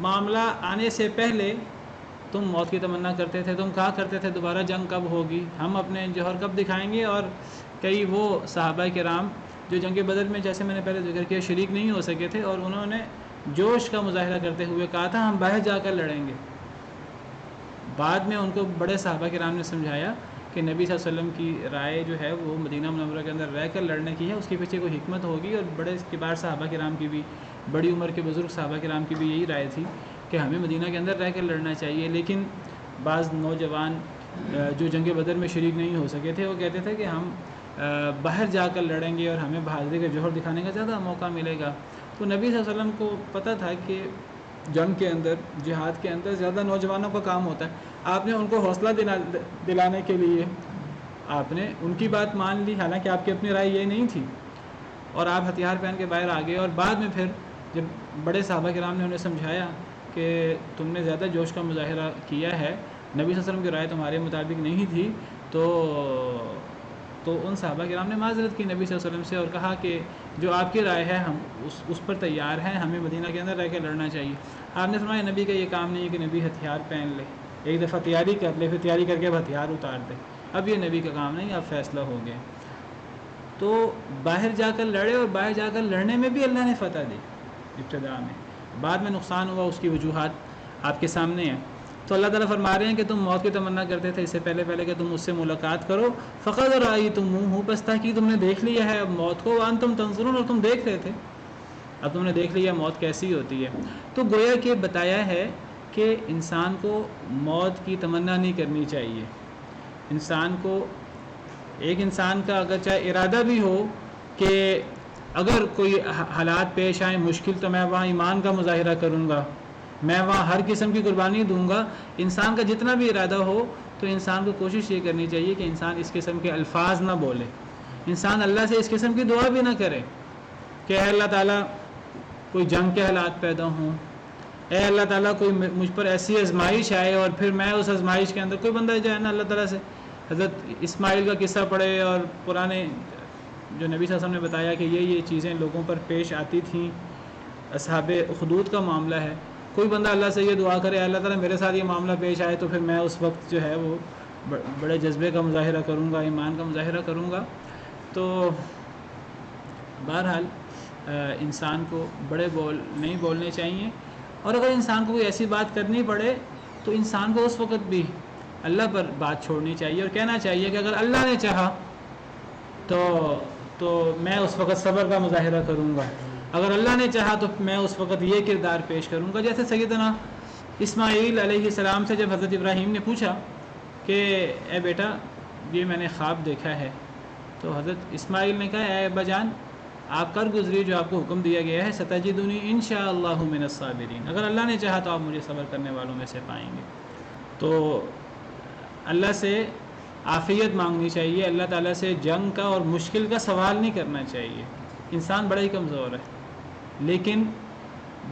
معاملہ آنے سے پہلے تم موت کی تمنا کرتے تھے. تم کہا کرتے تھے دوبارہ جنگ کب ہوگی، ہم اپنے جوہر کب دکھائیں گے. اور کئی وہ صحابہ کرام جو جنگ بدر میں جیسے میں نے پہلے ذکر کیا شریک نہیں ہو سکے تھے، اور انہوں نے جوش کا مظاہرہ کرتے ہوئے کہا تھا ہم باہر جا کر لڑیں گے. بعد میں ان کو بڑے صحابہ کرام نے سمجھایا کہ نبی صلی اللہ علیہ وسلم کی رائے جو ہے وہ مدینہ منورہ کے اندر رہ کر لڑنے کی ہے، اس کے پیچھے کوئی حکمت ہوگی. اور بڑے کبار صحابہ کرام کی بھی، بڑی عمر کے بزرگ صحابہ کرام کی بھی یہی رائے تھی کہ ہمیں مدینہ کے اندر رہ کر لڑنا چاہیے. لیکن بعض نوجوان جو جنگ بدر میں شریک نہیں ہو سکے تھے وہ کہتے تھے کہ ہم باہر جا کر لڑیں گے اور ہمیں بہادری کا جوہر دکھانے کا زیادہ موقع ملے گا. تو نبی صلی اللہ علیہ وسلم کو پتہ تھا کہ جنگ کے اندر، جہاد کے اندر زیادہ نوجوانوں کا کام ہوتا ہے. آپ نے ان کو حوصلہ دلانے کے لیے آپ نے ان کی بات مان لی، حالانکہ آپ کی اپنی رائے یہ نہیں تھی، اور آپ ہتھیار پہن کے باہر آ گئے. اور بعد میں پھر جب بڑے صحابہ کرام نے انہیں سمجھایا کہ تم نے زیادہ جوش کا مظاہرہ کیا ہے، نبی صلی اللہ علیہ وسلم کی رائے تمہارے مطابق نہیں تھی، تو ان صحابہ کرام نے معذرت کی نبی صلی اللہ علیہ وسلم سے اور کہا کہ جو آپ کی رائے ہے ہم اس پر تیار ہیں، ہمیں مدینہ کے اندر رہ کے لڑنا چاہیے. آپ نے فرمایا نبی کا یہ کام نہیں ہے کہ نبی ہتھیار پہن لے، ایک دفعہ تیاری کر لے، پھر تیاری کر کے اب ہتھیار اتار دے. اب یہ نبی کا کام نہیں، اب فیصلہ ہو گیا. تو باہر جا کر لڑے، اور باہر جا کر لڑنے میں بھی اللہ نے فتح دی ابتدا میں. بعد میں نقصان ہوا اس کی وجوہات آپ کے سامنے ہیں. تو اللہ تعالیٰ فرما رہے ہیں کہ تم موت کی تمنا کرتے تھے اس سے پہلے کہ تم اس سے ملاقات کرو. فقد رأیتموہ، بس تاکہ تم نے دیکھ لیا ہے اب موت کو. وانتم تنظرون، اور تم دیکھ رہے تھے، اب تم نے دیکھ لیا موت کیسی ہوتی ہے. تو گویا کہ بتایا ہے کہ انسان کو موت کی تمنا نہیں کرنی چاہیے. انسان کو، ایک انسان کا اگر چاہے ارادہ بھی ہو کہ اگر کوئی حالات پیش آئیں مشکل تو میں وہاں ایمان کا مظاہرہ کروں گا، میں وہاں ہر قسم کی قربانی دوں گا. انسان کا جتنا بھی ارادہ ہو تو انسان کو کوشش یہ کرنی چاہیے کہ انسان اس قسم کے الفاظ نہ بولے. انسان اللہ سے اس قسم کی دعا بھی نہ کرے کہ اے اللہ تعالیٰ کوئی جنگ کے حالات پیدا ہوں، اے اللہ تعالیٰ کوئی مجھ پر ایسی آزمائش آئے اور پھر میں اس آزمائش کے اندر. کوئی بندہ جو ہے نا اللہ تعالیٰ سے حضرت اسماعیل کا قصہ پڑھے اور پرانے جو نبی صلی اللہ علیہ وسلم نے بتایا کہ یہ چیزیں لوگوں پر پیش آتی تھیں، اصحاب اخدود کا معاملہ ہے. کوئی بندہ اللہ سے یہ دعا کرے اللہ تعالیٰ میرے ساتھ یہ معاملہ پیش آئے تو پھر میں اس وقت جو ہے وہ بڑے جذبے کا مظاہرہ کروں گا، ایمان کا مظاہرہ کروں گا. تو بہرحال انسان کو بڑے بول نہیں بولنے چاہیے. اور اگر انسان کو کوئی ایسی بات کرنی پڑے تو انسان کو اس وقت بھی اللہ پر بات چھوڑنی چاہیے اور کہنا چاہیے کہ اگر اللہ نے چاہا تو میں اس وقت صبر کا مظاہرہ کروں گا، اگر اللہ نے چاہا تو میں اس وقت یہ کردار پیش کروں گا. جیسے سیدنا اسماعیل علیہ السلام سے جب حضرت ابراہیم نے پوچھا کہ اے بیٹا یہ میں نے خواب دیکھا ہے، تو حضرت اسماعیل نے کہا اے ابا جان آپ کر گزری جو آپ کو حکم دیا گیا ہے، ستجدنی انشاءاللہ من الصابرین، اگر اللہ نے چاہا تو آپ مجھے صبر کرنے والوں میں سے پائیں گے. تو اللہ سے عافیت مانگنی چاہیے، اللہ تعالیٰ سے جنگ کا اور مشکل کا سوال نہیں کرنا چاہیے. انسان بڑا ہی کمزور ہے، لیکن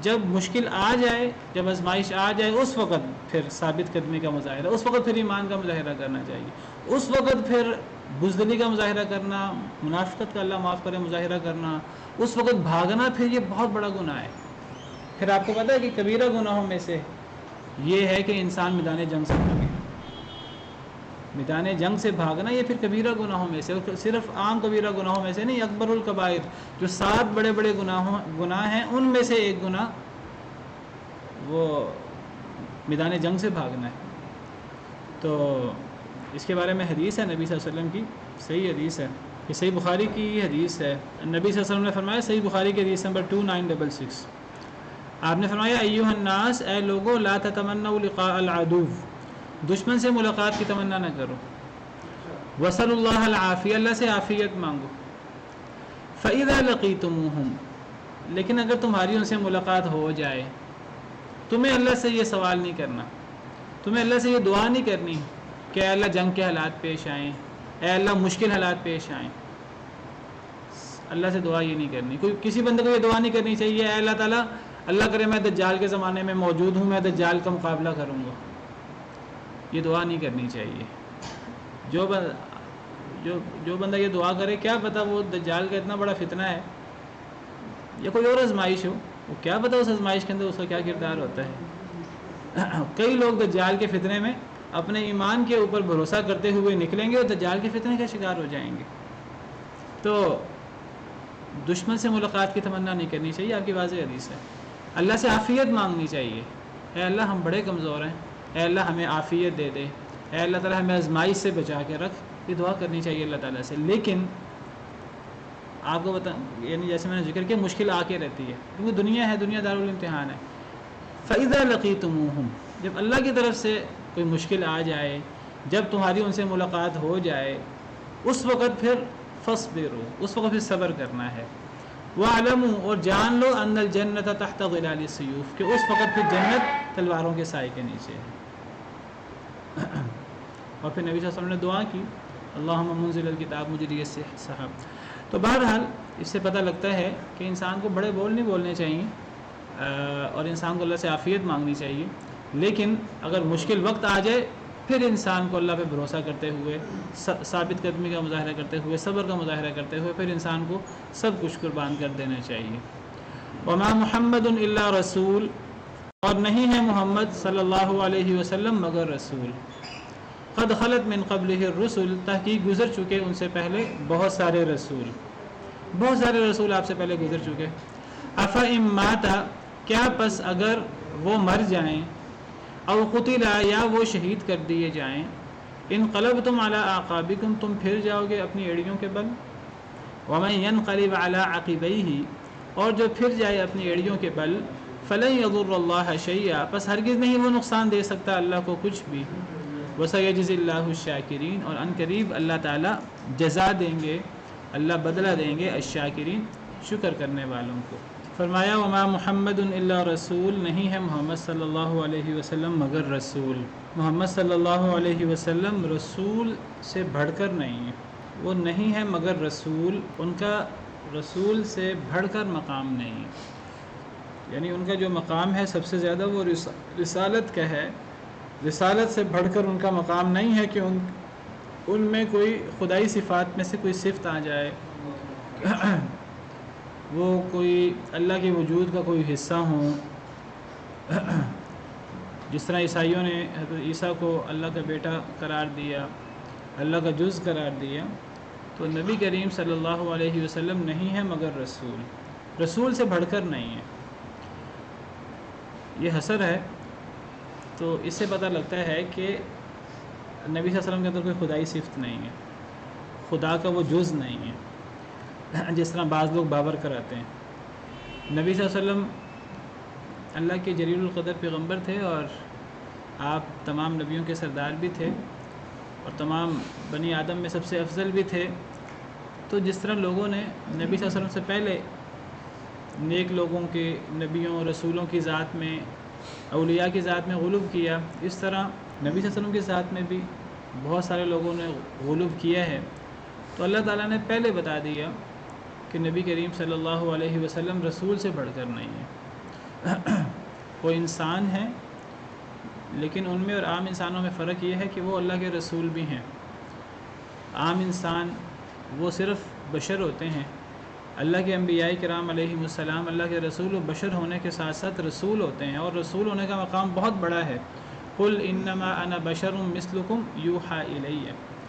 جب مشکل آ جائے، جب آزمائش آ جائے، اس وقت پھر ثابت قدمی کا مظاہرہ، اس وقت پھر ایمان کا مظاہرہ کرنا چاہیے. اس وقت پھر بزدلی کا مظاہرہ کرنا، منافقت کا اللہ معاف کرے مظاہرہ کرنا، اس وقت بھاگنا، پھر یہ بہت بڑا گناہ ہے. پھر آپ کو پتہ ہے کہ کبیرہ گناہوں میں سے یہ ہے کہ انسان میدان جنگ سے بھاگے. میدان جنگ سے بھاگنا یہ پھر کبیرہ گناہوں میں سے، صرف عام کبیرہ گناہوں میں سے نہیں، اکبر الکبائر جو 7 بڑے بڑے گناہ ہیں ان میں سے ایک گناہ وہ میدان جنگ سے بھاگنا ہے. تو اس کے بارے میں حدیث ہے نبی صلی اللہ علیہ وسلم کی، صحیح حدیث ہے، یہ صحیح بخاری کی حدیث ہے. نبی صلی اللہ علیہ وسلم نے فرمایا، صحیح بخاری کی حدیث نمبر 2966، آپ نے فرمایا ایھا الناس، اے لوگو، لا تتمنوا لقاء العدو، دشمن سے ملاقات کی تمنا نہ کرو. وصل اللہ العافیہ، اللہ سے عافیت مانگو. فاذا لقیتموہم، لیکن اگر تمہاری ان سے ملاقات ہو جائے، تمہیں اللہ سے یہ سوال نہیں کرنا، تمہیں اللہ سے یہ دعا نہیں کرنی کہ اے اللہ جنگ کے حالات پیش آئیں، اے اللہ مشکل حالات پیش آئیں. اللہ سے دعا یہ نہیں کرنی. کوئی کسی بندے کو یہ دعا نہیں کرنی چاہیے اے اللہ تعالیٰ اللہ کرے میں دجال کے زمانے میں موجود ہوں، میں دجال کا مقابلہ کروں گا. یہ دعا نہیں کرنی چاہیے. جو بندہ یہ دعا کرے، کیا پتہ وہ دجال کا اتنا بڑا فتنہ ہے یا کوئی اور آزمائش ہو، وہ کیا پتہ اس آزمائش کے اندر اس کا کیا کردار ہوتا ہے. کئی لوگ دجال کے فتنے میں اپنے ایمان کے اوپر بھروسہ کرتے ہوئے نکلیں گے اور دجال کے فتنے کا شکار ہو جائیں گے. تو دشمن سے ملاقات کی تمنا نہیں کرنی چاہیے، آپ کی واضح حدیث ہے. اللہ سے عافیت مانگنی چاہیے، اے اللہ ہم بڑے کمزور ہیں، اے اللہ ہمیں عافیت دے دے، اے اللہ تعالیٰ ہمیں آزمائش سے بچا کے رکھ. یہ دعا کرنی چاہیے اللہ تعالیٰ سے. لیکن آپ کو یعنی جیسے میں نے ذکر کیا مشکل آ کے رہتی ہے، کیونکہ دنیا ہے، دنیا دارالامتحان ہے. فَإِذَا لَقِيتُمُوهُمْ، جب اللہ کی طرف سے کوئی مشکل آ جائے، جب تمہاری ان سے ملاقات ہو جائے، اس وقت پھر فَاصْبِرُوا، اس وقت پھر صبر کرنا ہے. وَاعْلَمُوا، اور جان لو، أَنَّ الْجَنَّةَ تَحْتَ ظِلَالِ السُّيُوفِ، کہ اس وقت پھر جنت تلواروں کے سائے کے نیچے ہے. اور پھر نبی صلی اللہ علیہ وسلم نے دعا کی، اللہم منزل الکتاب مجری السحاب. تو بہرحال اس سے پتہ لگتا ہے کہ انسان کو بڑے بول نہیں بولنے چاہیے اور انسان کو اللہ سے عافیت مانگنی چاہیے. لیکن اگر مشکل وقت آ جائے پھر انسان کو اللہ پہ بھروسہ کرتے ہوئے، ثابت قدمی کا مظاہرہ کرتے ہوئے، صبر کا مظاہرہ کرتے ہوئے پھر انسان کو سب کچھ قربان کر دینا چاہیے. وما محمد الا رسول، اور نہیں ہے محمد صلی اللہ علیہ وسلم مگر رسول. قد خلت من قبلہ الرسل، تحقیق گزر چکے ان سے پہلے بہت سارے رسول آپ سے پہلے گزر چکے. افا ام ماتا، کیا پس اگر وہ مر جائیں، او قتلا یا وہ شہید کر دیے جائیں، انقلبتم علی اعقابکم تم پھر جاؤ گے اپنی ایڑیوں کے بل، ومن ینقلب علی عقبیہ اور جو پھر جائے اپنی ایڑیوں کے بل، فلن یضر اللہ شیئا پس ہرگز نہیں وہ نقصان دے سکتا اللہ کو کچھ بھی، وسیجزی اللہ الشاکرین اور ان قریب اللہ تعالیٰ جزا دیں گے، اللہ بدلہ دیں گے الشاکرین شکر کرنے والوں کو۔ فرمایا وما محمد الا رسول، نہیں ہے محمد صلی اللہ علیہ وسلم مگر رسول، محمد صلی اللہ علیہ وسلم رسول سے بڑھ کر نہیں ہے، وہ نہیں ہے مگر رسول، ان کا رسول سے بڑھ کر مقام نہیں ہے، یعنی ان کا جو مقام ہے سب سے زیادہ وہ رسالت کا ہے، رسالت سے بڑھ کر ان کا مقام نہیں ہے کہ ان میں کوئی خدائی صفات میں سے کوئی صفت آ جائے، وہ کوئی اللہ کے وجود کا کوئی حصہ ہوں، جس طرح عیسائیوں نے حضرت عیسیٰ کو اللہ کا بیٹا قرار دیا، اللہ کا جز قرار دیا، تو نبی کریم صلی اللہ علیہ وسلم نہیں ہے مگر رسول، رسول سے بڑھ کر نہیں ہے۔ یہ حصر ہے، تو اس سے پتہ لگتا ہے کہ نبی صلی اللہ علیہ وسلم کے اندر کوئی خدائی صفت نہیں ہے، خدا کا وہ جز نہیں ہے، جس طرح بعض لوگ باور کراتے ہیں۔ نبی صلی اللہ علیہ وسلم اللہ کے جلیل القدر پیغمبر تھے، اور آپ تمام نبیوں کے سردار بھی تھے، اور تمام بنی آدم میں سب سے افضل بھی تھے، تو جس طرح لوگوں نے نبی صلی اللہ علیہ وسلم سے پہلے نیک لوگوں کے، نبیوں رسولوں کی ذات میں، اولیاء کی ذات میں غلو کیا، اس طرح نبی صلی اللہ علیہ وسلم کی ذات میں بھی بہت سارے لوگوں نے غلو کیا ہے، تو اللہ تعالیٰ نے پہلے بتا دیا کہ نبی کریم صلی اللہ علیہ وسلم رسول سے بڑھ کر نہیں ہے، وہ انسان ہیں، لیکن ان میں اور عام انسانوں میں فرق یہ ہے کہ وہ اللہ کے رسول بھی ہیں۔ عام انسان وہ صرف بشر ہوتے ہیں، اللہ کے انبیاء کرام علیہم السلام اللہ کے رسول و بشر ہونے کے ساتھ ساتھ رسول ہوتے ہیں، اور رسول ہونے کا مقام بہت بڑا ہے۔ قل انما انا بشر مثلکم یوحی الی،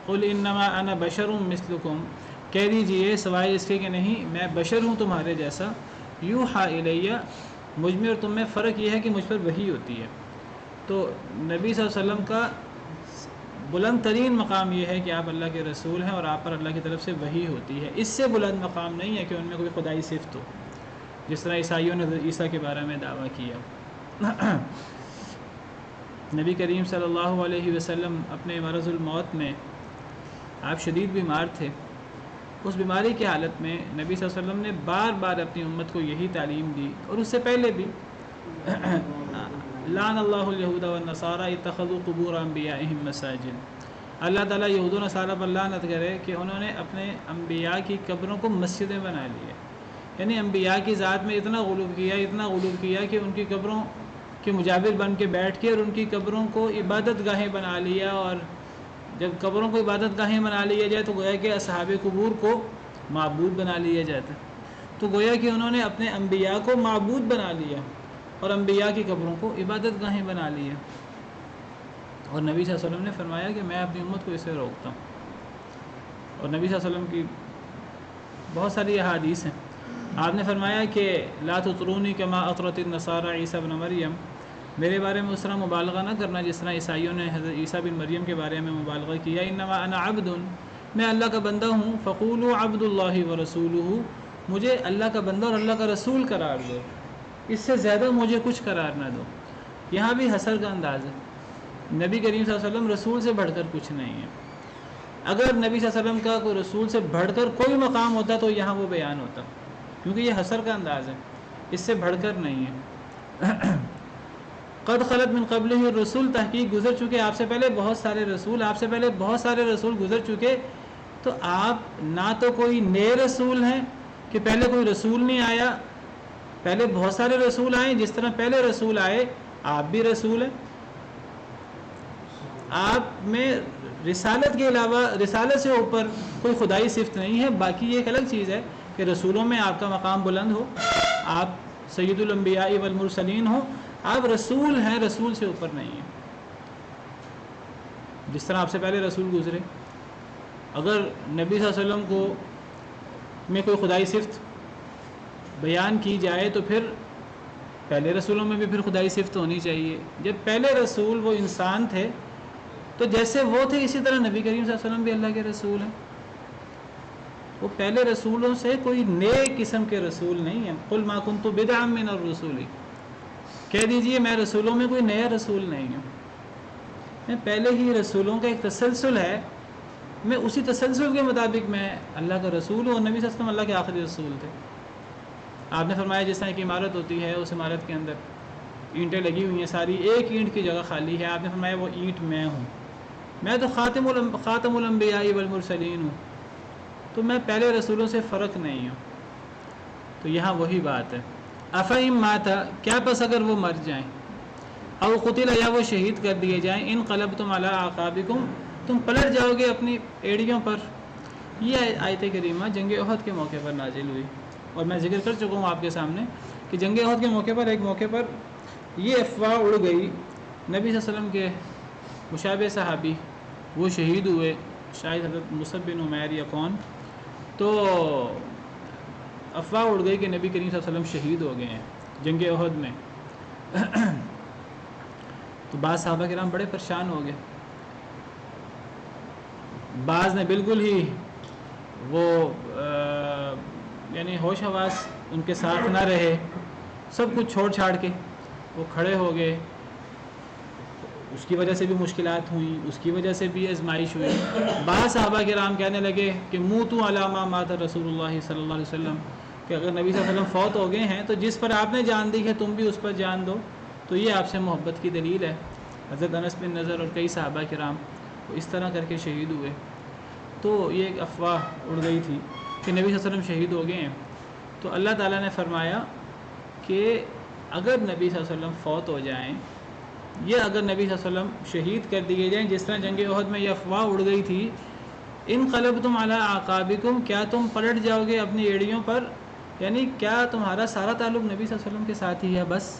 قل انما انا بشر مثلکم، کہہ دیجئے سوائے اس کے کہ نہیں میں بشر ہوں تمہارے جیسا، یوحی الی، مجھ میں اور تم میں فرق یہ ہے کہ مجھ پر وحی ہوتی ہے۔ تو نبی صلی اللہ علیہ وسلم کا بلند ترین مقام یہ ہے کہ آپ اللہ کے رسول ہیں اور آپ پر اللہ کی طرف سے وحی ہوتی ہے، اس سے بلند مقام نہیں ہے کہ ان میں کوئی خدائی صفت ہو، جس طرح عیسائیوں نے عیسیٰ کے بارے میں دعویٰ کیا۔ نبی کریم صلی اللہ علیہ وسلم اپنے مرض الموت میں آپ شدید بیمار تھے، اس بیماری کی حالت میں نبی صلی اللہ علیہ وسلم نے بار بار اپنی امت کو یہی تعلیم دی، اور اس سے پہلے بھی لعن اللہ الیہود والنصارى اتخذوا قبور انبیائہم مساجد، اللہ تعالیٰ یہود و نصارہ پر لعنت کرے کہ انہوں نے اپنے انبیاء کی قبروں کو مسجدیں بنا لی ہیں، یعنی انبیاء کی ذات میں اتنا غلو کیا، اتنا غلو کیا کہ ان کی قبروں کے مجاور بن کے بیٹھ کے اور ان کی قبروں کو عبادت گاہیں بنا لیا، اور جب قبروں کو عبادت گاہیں بنا لیا جائے تو گویا کہ اصحاب قبور کو معبود بنا لیا جاتا، تو گویا کہ انہوں نے اپنے انبیاء کو معبود بنا لیا اور انبیاء کی قبروں کو عبادت گاہیں بنا لیا، اور نبی صلی اللہ علیہ وسلم نے فرمایا کہ میں اپنی امت کو اسے روکتا ہوں، اور نبی صلی اللہ علیہ وسلم کی بہت ساری احادیث ہیں، آپ نے فرمایا کہ لا تطرونی کما اطرت النصارى عیسیٰ بن مریم، میرے بارے میں اس طرح مبالغہ نہ کرنا جس طرح عیسائیوں نے حضرت عیسیٰ بن مریم کے بارے میں مبالغہ کیا، انما انا عبد، میں اللہ کا بندہ ہوں، فقولوا عبد اللہ ورسولہ، مجھے اللہ کا بندہ اور اللہ کا رسول قرار دو، اس سے زیادہ مجھے کچھ قرار نہ دو۔ یہاں بھی حصر کا انداز ہے، نبی کریم صلی اللہ علیہ وسلم رسول سے بڑھ کر کچھ نہیں ہے، اگر نبی صلی اللہ علیہ وسلم کا کوئی رسول سے بڑھ کر کوئی مقام ہوتا تو یہاں وہ بیان ہوتا، کیونکہ یہ حصر کا انداز ہے، اس سے بڑھ کر نہیں ہے۔ قد خلت من قبلہ الرسل، تحقیق گزر چکے آپ سے پہلے بہت سارے رسول، آپ سے پہلے بہت سارے رسول گزر چکے، تو آپ نہ تو کوئی نئے رسول ہیں کہ پہلے کوئی رسول نہیں آیا، پہلے بہت سارے رسول آئے، جس طرح پہلے رسول آئے آپ بھی رسول ہیں، آپ میں رسالت کے علاوہ رسالت سے اوپر کوئی خدائی صفت نہیں ہے۔ باقی یہ ایک الگ چیز ہے کہ رسولوں میں آپ کا مقام بلند ہو، آپ سید الانبیاء والمرسلین ہو، آپ رسول ہیں، رسول سے اوپر نہیں ہیں، جس طرح آپ سے پہلے رسول گزرے۔ اگر نبی صلی اللہ علیہ وسلم کو میں کوئی خدائی صفت بیان کی جائے تو پھر پہلے رسولوں میں بھی پھر خدائی صفت ہونی چاہیے. جب پہلے رسول وہ انسان تھے تو جیسے وہ تھے اسی طرح نبی کریم صلی اللہ علیہ وسلم بھی اللہ کے رسول ہیں. وہ پہلے رسولوں سے کوئی نئے قسم کے رسول نہیں ہیں. قل ما کنت بدعا من الرسول، کہہ دیجئے میں رسولوں میں کوئی نیا رسول نہیں ہوں. میں پہلے ہی رسولوں کا ایک تسلسل ہے، میں اسی تسلسل کے مطابق میں اللہ کا رسول ہوں. اور نبی صلی اللہ علیہ وسلم اللہ کے آخری رسول تھے. آپ نے فرمایا جس طرح ایک عمارت ہوتی ہے، اس عمارت کے اندر اینٹیں لگی ہوئی ہیں، ساری ایک اینٹ کی جگہ خالی ہے. آپ نے فرمایا وہ اینٹ میں ہوں. میں تو خاتم الانبیاء والمرسلین ہوں، تو میں پہلے رسولوں سے فرق نہیں ہوں. تو یہاں وہی بات ہے. افہم ماتا، کیا پس اگر وہ مر جائیں، او قتل، یا وہ شہید کر دیے جائیں، انقلبتم علی اعقابکم، تم پلٹ جاؤ گے اپنی ایڑیوں پر. یہ آیت کریمہ جنگ احد کے موقع پر نازل ہوئی، اور میں ذکر کر چکا ہوں آپ کے سامنے کہ جنگ احد کے موقع پر ایک موقع پر یہ افواہ اڑ گئی. نبی صلی اللہ علیہ وسلم کے مشابہ صحابی وہ شہید ہوئے، شاید حضرت مصعب بن عمیر یا کون، تو افواہ اڑ گئی کہ نبی کریم صلی اللہ علیہ وسلم شہید ہو گئے ہیں جنگ احد میں. تو بعض صحابہ کرام بڑے پریشان ہو گئے. بعض نے بالکل ہی وہ یعنی ہوش حواس ان کے ساتھ نہ رہے، سب کچھ چھوڑ چھاڑ کے وہ کھڑے ہو گئے. اس کی وجہ سے بھی مشکلات ہوئیں، اس کی وجہ سے بھی آزمائش ہوئی. بعض صحابہ کرام کہنے لگے کہ موتوا علی ما مات رسول اللہ صلی اللہ علیہ وسلم، کہ اگر نبی صلی اللہ علیہ وسلم فوت ہو گئے ہیں تو جس پر آپ نے جان دی ہے تم بھی اس پر جان دو، تو یہ آپ سے محبت کی دلیل ہے. حضرت انس بن نضر اور کئی صحابہ کرام وہ اس طرح کر کے شہید ہوئے. تو یہ ایک افواہ اڑ گئی تھی کہ نبی صلی اللہ علیہ وسلم شہید ہو گئے ہیں. تو اللہ تعالیٰ نے فرمایا کہ اگر نبی صلی اللہ علیہ وسلم فوت ہو جائیں، یہ اگر نبی صلی اللہ علیہ وسلم شہید کر دیے جائیں جس طرح جنگ احد میں یہ افواہ اڑ گئی تھی، انقلبتم علی اعقابکم، کیا تم پلٹ جاؤ گے اپنی ایڑیوں پر، یعنی کیا تمہارا سارا تعلق نبی صلی اللہ علیہ وسلم کے ساتھ ہی ہے، بس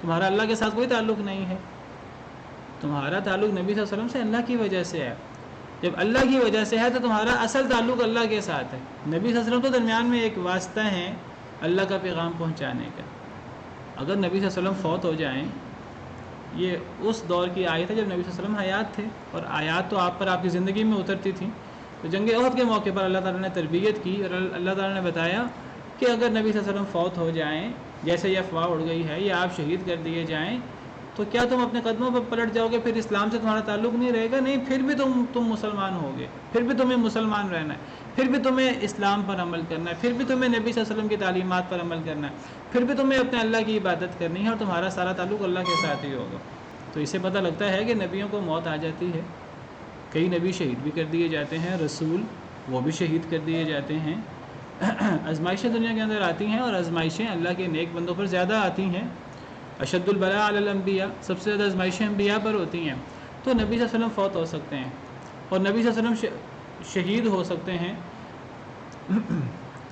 تمہارا اللہ کے ساتھ کوئی تعلق نہیں ہے. تمہارا تعلق نبی صلی اللہ علیہ وسلم سے اللہ کی وجہ سے ہے. جب اللہ کی وجہ سے ہے تو تمہارا اصل تعلق اللہ کے ساتھ ہے. نبی صلی اللہ علیہ وسلم تو درمیان میں ایک واسطہ ہیں اللہ کا پیغام پہنچانے کا. اگر نبی صلی اللہ علیہ وسلم فوت ہو جائیں، یہ اس دور کی آیت ہے جب نبی صلی اللہ علیہ وسلم حیات تھے، اور آیات تو آپ پر آپ کی زندگی میں اترتی تھیں. تو جنگ احد کے موقع پر اللہ تعالیٰ نے تربیت کی، اور اللہ تعالیٰ نے بتایا کہ اگر نبی صلی اللہ علیہ وسلم فوت ہو جائیں، جیسے یہ افواہ اڑ گئی ہے، یا آپ شہید کر دیے جائیں، تو کیا تم اپنے قدموں پر پلٹ جاؤ گے، پھر اسلام سے تمہارا تعلق نہیں رہے گا؟ نہیں، پھر بھی تم مسلمان ہوگے، پھر بھی تمہیں مسلمان رہنا ہے، پھر بھی تمہیں اسلام پر عمل کرنا ہے، پھر بھی تمہیں نبی صلی اللہ علیہ وسلم کی تعلیمات پر عمل کرنا ہے، پھر بھی تمہیں اپنے اللہ کی عبادت کرنی ہے، اور تمہارا سارا تعلق اللہ کے ساتھ ہی ہوگا. تو اس سے پتہ لگتا ہے کہ نبیوں کو موت آ جاتی ہے. کئی نبی شہید بھی کر دیے جاتے ہیں، رسول وہ بھی شہید کر دیے جاتے ہیں. آزمائشیں دنیا کے اندر آتی ہیں، اور آزمائشیں اللہ کے نیک بندوں پر زیادہ آتی ہیں. اشد البلاء علی الانبیاء، سب سے زیادہ آزمائشیں انبیاء پر ہوتی ہیں. تو نبی صلی اللہ علیہ وسلم فوت ہو سکتے ہیں، اور نبی صلی اللہ علیہ وسلم شہید ہو سکتے ہیں.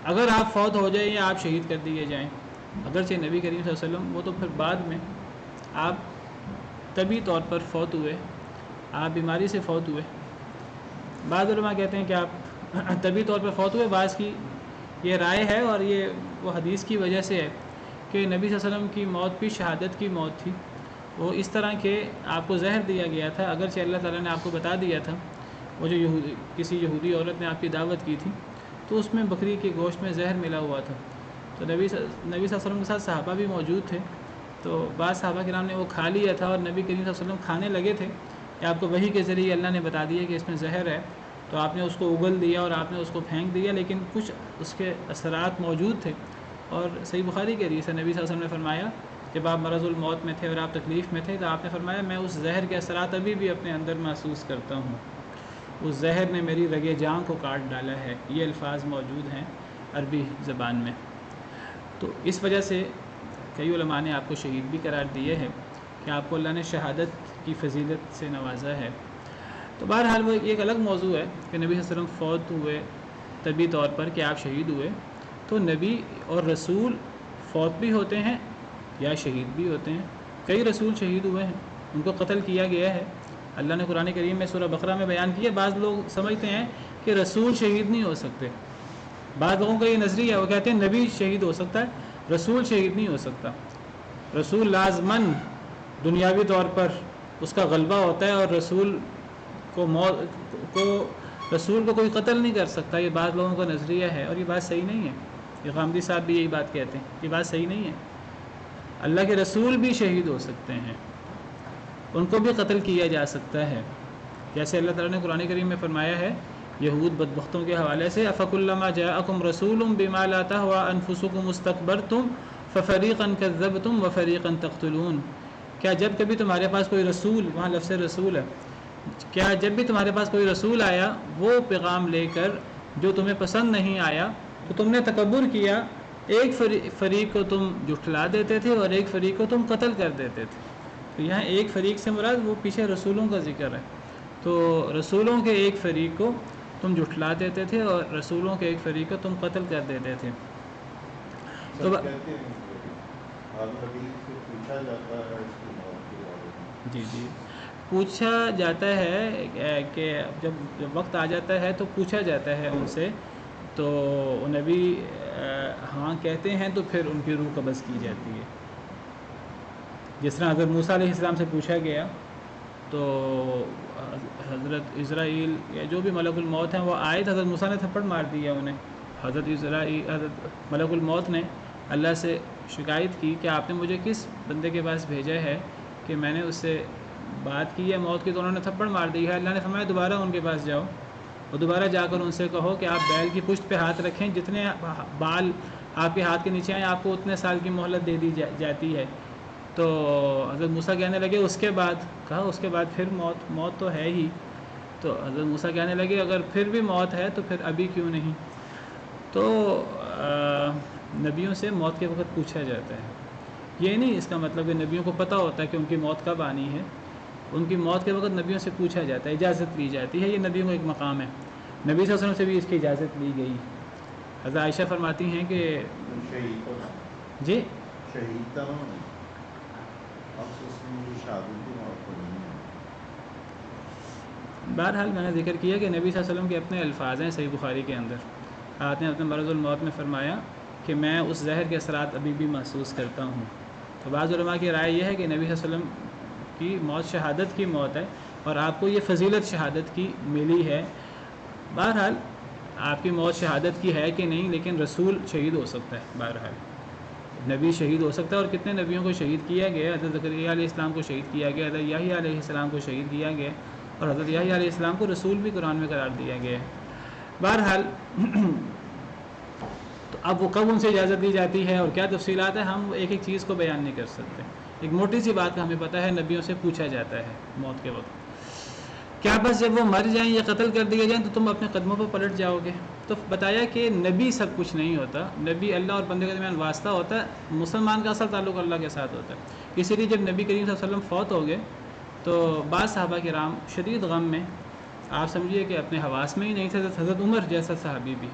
اگر آپ فوت ہو جائیں یا آپ شہید کر دیے جائیں، اگرچہ نبی کریم صلی اللہ علیہ وسلم وہ تو پھر بعد میں آپ طبی طور پر فوت ہوئے، آپ بیماری سے فوت ہوئے. بعض علماء کہتے ہیں کہ آپ طبی طور پر فوت ہوئے. بعض کی یہ رائے ہے، اور یہ وہ حدیث کی وجہ سے ہے کہ نبی صلی اللہ علیہ وسلم کی موت بھی شہادت کی موت تھی. وہ اس طرح کہ آپ کو زہر دیا گیا تھا، اگرچہ اللہ تعالیٰ نے آپ کو بتا دیا تھا. وہ جو کسی یہودی عورت نے آپ کی دعوت کی تھی، تو اس میں بکری کے گوشت میں زہر ملا ہوا تھا. تو نبی صلی اللہ علیہ وسلم کے ساتھ صحابہ بھی موجود تھے. تو بعض صحابہ کرام نے وہ کھا لیا تھا، اور نبی کریم صلی اللہ علیہ وسلم کھانے لگے تھے کہ آپ کو وحی کے ذریعے اللہ نے بتا دیا کہ اس میں زہر ہے. تو آپ نے اس کو اگل دیا اور آپ نے اس کو پھینک دیا، لیکن کچھ اس کے اثرات موجود تھے. اور صحیح بخاری کے حدیث ہے، نبی صلی اللہ علیہ وسلم نے فرمایا جب آپ مرض الموت میں تھے اور آپ تکلیف میں تھے، تو آپ نے فرمایا میں اس زہر کے اثرات ابھی بھی اپنے اندر محسوس کرتا ہوں، اس زہر نے میری رگِ جاں کو کاٹ ڈالا ہے. یہ الفاظ موجود ہیں عربی زبان میں. تو اس وجہ سے کئی علماء نے آپ کو شہید بھی قرار دیے ہیں کہ آپ کو اللہ نے شہادت کی فضیلت سے نوازا ہے. تو بہرحال وہ ایک الگ موضوع ہے کہ نبی صلی اللہ علیہ وسلم فوت ہوئے طبی طور پر، کہ آپ شہید ہوئے. تو نبی اور رسول فوت بھی ہوتے ہیں یا شہید بھی ہوتے ہیں. کئی رسول شہید ہوئے ہیں، ان کو قتل کیا گیا ہے. اللہ نے قرآن کریم میں سورہ بقرہ میں بیان کیا. بعض لوگ سمجھتے ہیں کہ رسول شہید نہیں ہو سکتے. بعض لوگوں کا یہ نظریہ ہے، وہ کہتے ہیں نبی شہید ہو سکتا ہے، رسول شہید نہیں ہو سکتا. رسول لازماً دنیاوی طور پر اس کا غلبہ ہوتا ہے، اور رسول کو کوئی قتل نہیں کر سکتا. یہ بعض لوگوں کا نظریہ ہے اور یہ بات صحیح نہیں ہے. یہ غامدی صاحب بھی یہی بات کہتے ہیں، یہ بات صحیح نہیں ہے. اللہ کے رسول بھی شہید ہو سکتے ہیں، ان کو بھی قتل کیا جا سکتا ہے. جیسے اللہ تعالیٰ نے قرآن کریم میں فرمایا ہے یہود بدبختوں کے حوالے سے، افکلما جاءکم رسول بما لا تہوی انفسکم استکبرتم ففریقا کذبتم وفریقا تقتلون. کیا جب کبھی تمہارے پاس کوئی رسول، وہاں لفظ رسول ہے، کیا جب بھی تمہارے پاس کوئی رسول آیا وہ پیغام لے کر جو تمہیں پسند نہیں آیا تو تم نے تکبر کیا، ایک فریق کو تم جھٹلا دیتے تھے اور ایک فریق کو تم قتل کر دیتے تھے. تو یہاں ایک فریق سے مراد وہ پیچھے رسولوں کا ذکر ہے. تو رسولوں کے ایک فریق کو تم جھٹلا دیتے تھے اور رسولوں کے ایک فریق کو تم قتل کر دیتے تھے. تو جی پوچھا جاتا ہے کہ جب وقت آ جاتا ہے تو پوچھا جاتا ہے ان سے، تو نبی ہاں کہتے ہیں تو پھر ان کی روح قبض کی جاتی ہے. جس طرح حضرت موسیٰ علیہ السلام سے پوچھا گیا تو حضرت اسرائیل یا جو بھی ملک الموت ہیں وہ آئے تو حضرت موسیٰ نے تھپڑ مار دیا انہیں. حضرت ملک الموت نے اللہ سے شکایت کی کہ آپ نے مجھے کس بندے کے پاس بھیجا ہے کہ میں نے اس سے بات کی ہے موت کی، تو انہوں نے تھپڑ مار دی ہے. اللہ نے فرمایا دوبارہ ان کے پاس جاؤ اور دوبارہ جا کر ان سے کہو کہ آپ بیل کی پشت پہ ہاتھ رکھیں، جتنے بال آپ کے ہاتھ کے نیچے آئیں آپ کو اتنے سال کی مہلت دے دی جاتی ہے. تو حضرت موسیٰ کہنے لگے اس کے بعد پھر موت تو ہے ہی. تو حضرت موسیٰ کہنے لگے اگر پھر بھی موت ہے تو پھر ابھی کیوں نہیں. تو نبیوں سے موت کے وقت پوچھا جاتا ہے. یہ نہیں اس کا مطلب کہ نبیوں کو پتہ ہوتا ہے کہ ان کی موت کب آنی ہے. ان کی موت کے وقت نبیوں سے پوچھا جاتا ہے، اجازت لی جاتی ہے. یہ نبیوں کا ایک مقام ہے. نبی صلی اللہ علیہ وسلم سے بھی اس کی اجازت لی گئی. حضرت عائشہ فرماتی ہیں کہ جی بہرحال میں نے ذکر کیا کہ نبی صلی اللہ علیہ وسلم کے اپنے الفاظ ہیں. صحیح بخاری کے اندر آپ نے اپنے مرض الموت میں فرمایا کہ میں اس زہر کے اثرات ابھی بھی محسوس کرتا ہوں. تو بعض علماء کی رائے یہ ہے کہ نبی صلی اللہ علیہ وسلم کی موت شہادت کی موت ہے اور آپ کو یہ فضیلت شہادت کی ملی ہے. بہرحال آپ کی موت شہادت کی ہے کہ نہیں، لیکن رسول شہید ہو سکتا ہے. بہرحال نبی شہید ہو سکتا ہے، اور کتنے نبیوں کو شہید کیا گیا. حضرت زکریا علیہ السلام کو شہید کیا گیا، حضرت یحییٰ علیہ السلام کو شہید کیا گیا، اور حضرت یحییٰ علیہ السلام کو رسول بھی قرآن میں قرار دیا گیا ہے. بہرحال تو اب وہ کب ان سے اجازت دی جاتی ہے اور کیا تفصیلات ہیں ہم ایک ایک چیز کو بیان نہیں کر سکتے. ایک موٹی سی بات کا ہمیں پتہ ہے نبیوں سے پوچھا جاتا ہے موت کے وقت کیا بس جب وہ مر جائیں یا قتل کر دیے جائیں تو تم اپنے قدموں پر پلٹ جاؤ گے. تو بتایا کہ نبی سب کچھ نہیں ہوتا، نبی اللہ اور بندے کے درمیان واسطہ ہوتا ہے. مسلمان کا اصل تعلق اللہ کے ساتھ ہوتا ہے. اسی لیے جب نبی کریم صلی اللہ علیہ وسلم فوت ہو گئے تو بعض صحابہ کرام شدید غم میں، آپ سمجھیے کہ اپنے حواس میں ہی نہیں تھے. حضرت عمر جیسا صحابی بھی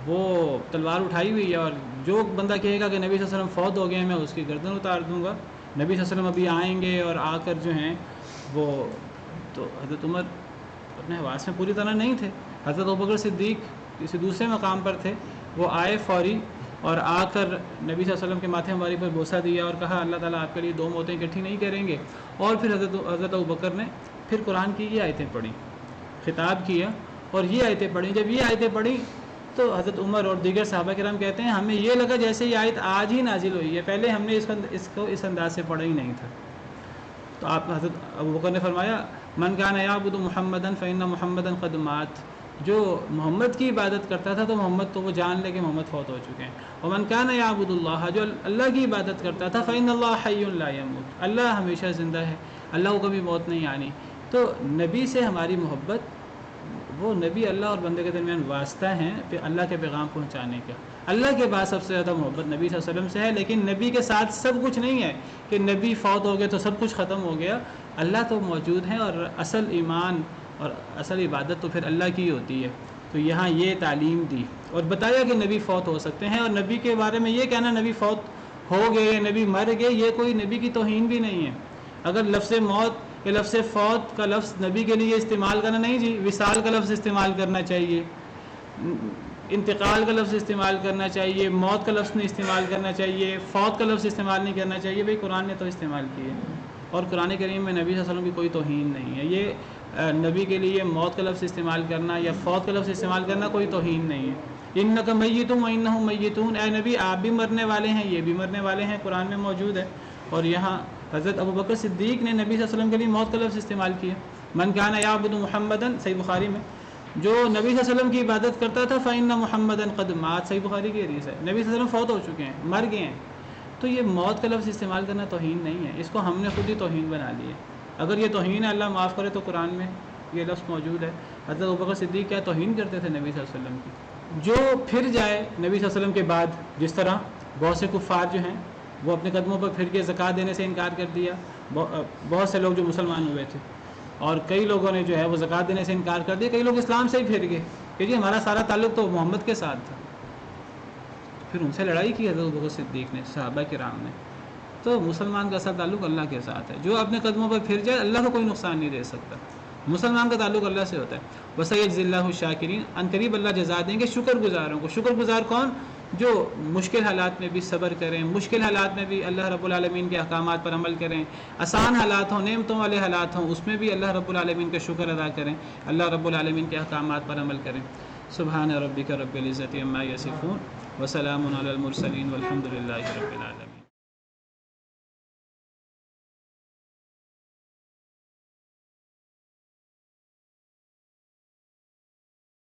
وہ تلوار اٹھائی ہوئی ہے، اور جو بندہ کہے گا کہ نبی صلی اللہ علیہ وسلم فوت ہو گئے میں اس کی گردن اتار دوں گا، نبی صلی اللہ علیہ وسلم ابھی آئیں گے اور آ کر جو ہیں وہ، تو حضرت عمر اپنے حواس میں پوری طرح نہیں تھے. حضرت ابوبکر صدیق کسی دوسرے مقام پر تھے، وہ آئے فوری اور آ کر نبی صلی اللہ علیہ وسلم کے ماتھے مبارک پر بوسہ دیا اور کہا اللہ تعالیٰ آپ کے لیے 2 موتیں اکٹھی نہیں کریں گے. اور پھر حضرت ابوبکر نے پھر قرآن کی یہ آیتیں پڑھی، خطاب کیا اور یہ آیتیں پڑھی. جب یہ آیتیں پڑھی تو حضرت عمر اور دیگر صحابہ کرام کہتے ہیں ہمیں یہ لگا جیسے یہ آیت آج ہی نازل ہوئی ہے، پہلے ہم نے اس کو اس انداز سے پڑھا ہی نہیں تھا. تو آپ حضرت ابوبکر نے فرمایا من کان یعبد محمدا فإن محمدا قد مات، جو محمد کی عبادت کرتا تھا تو محمد تو وہ جان لے کہ محمد فوت ہو چکے ہیں. ومن کان یعبد اللہ، جو اللہ کی عبادت کرتا تھا فإن اللہ حی لا یموت، اللہ ہمیشہ زندہ ہے، اللہ کو کبھی موت نہیں آنی. تو نبی سے ہماری محبت، وہ نبی اللہ اور بندے کے درمیان واسطہ ہیں پھر اللہ کے پیغام پہنچانے کا. اللہ کے بعد سب سے زیادہ محبت نبی صلی اللہ علیہ وسلم سے ہے، لیکن نبی کے ساتھ سب کچھ نہیں ہے کہ نبی فوت ہو گئے تو سب کچھ ختم ہو گیا. اللہ تو موجود ہے اور اصل ایمان اور اصل عبادت تو پھر اللہ کی ہوتی ہے. تو یہاں یہ تعلیم دی اور بتایا کہ نبی فوت ہو سکتے ہیں، اور نبی کے بارے میں یہ کہنا نبی فوت ہو گئے، نبی مر گئے، یہ کوئی نبی کی توہین بھی نہیں ہے. اگر لفظ موت کہ لفظ فوت کا لفظ نبی کے لیے استعمال کرنا نہیں جی، وصال کا لفظ استعمال کرنا چاہیے. انتقال کا لفظ استعمال کرنا چاہیے، موت کا لفظ نہیں استعمال کرنا چاہیے، فوت کا لفظ استعمال نہیں کرنا چاہیے، بھئی قرآن نے تو استعمال کیے، اور قرآن کریم میں نبی صلی اللہ علیہ وسلم کی کوئی توہین نہیں ہے۔ یہ نبی کے لیے موت کا لفظ استعمال کرنا یا فوت کا لفظ استعمال کرنا کوئی توہین نہیں ہے۔ انک میت وانہم میتون، اے نبی آپ بھی مرنے والے ہیں، یہ بھی مرنے والے ہیں، قرآن میں موجود ہے۔ اور یہاں حضرت ابوبکر صدیق نے نبی صلی اللہ علیہ وسلم کے لیے موت کا لفظ استعمال کیا، من کان یعبد محمدا، صحیح بخاری میں، جو نبی صلی اللہ علیہ وسلم کی عبادت کرتا تھا فإن محمدا قد مات، صحیح بخاری کی حدیث ہے، نبی صلی اللہ علیہ وسلم فوت ہو چکے ہیں، مر گئے ہیں۔ تو یہ موت کا لفظ استعمال کرنا توہین نہیں ہے، اس کو ہم نے خود ہی توہین بنا لی ہے۔ اگر یہ توہین ہے اللہ معاف کرے تو قرآن میں یہ لفظ موجود ہے۔ حضرت ابوبکر صدیق کیا توہین کرتے تھے نبی صلی اللہ علیہ وسلم کی۔ جو پھر جائے نبی صلی اللہ علیہ وسلم کے بعد، جس طرح بہت سے کفار جو ہیں وہ اپنے قدموں پر پھر کے زکوٰۃ دینے سے انکار کر دیا، بہت سے لوگ جو مسلمان ہوئے تھے، اور کئی لوگوں نے جو ہے وہ زکوٰۃ دینے سے انکار کر دیا، کئی لوگ اسلام سے ہی پھر گئے کہ جی ہمارا سارا تعلق تو محمد کے ساتھ تھا۔ پھر ان سے لڑائی کی حضرت ابوبکر صدیق نے، صحابہ کرام نے۔ تو مسلمان کا اصل تعلق اللہ کے ساتھ ہے، جو اپنے قدموں پر پھر جائے اللہ کو کوئی نقصان نہیں دے سکتا، مسلمان کا تعلق اللہ سے ہوتا ہے۔ وَسَيَجْزِي اللَّهُ الشَّاكِرِينَ، عنقریب اللہ جزا دیں گے شکر گزاروں کو۔ شکر گزار کون؟ جو مشکل حالات میں بھی صبر کریں، مشکل حالات میں بھی اللہ رب العالمین کے احکامات پر عمل کریں، آسان حالات ہوں، نعمتوں والے حالات ہوں، اس میں بھی اللہ رب العالمین کا شکر ادا کریں، اللہ رب العالمین کے احکامات پر عمل کریں۔ سبحان ربک رب العزت عما یصفون وسلام علی المرسلین والحمد للہ رب العالمین۔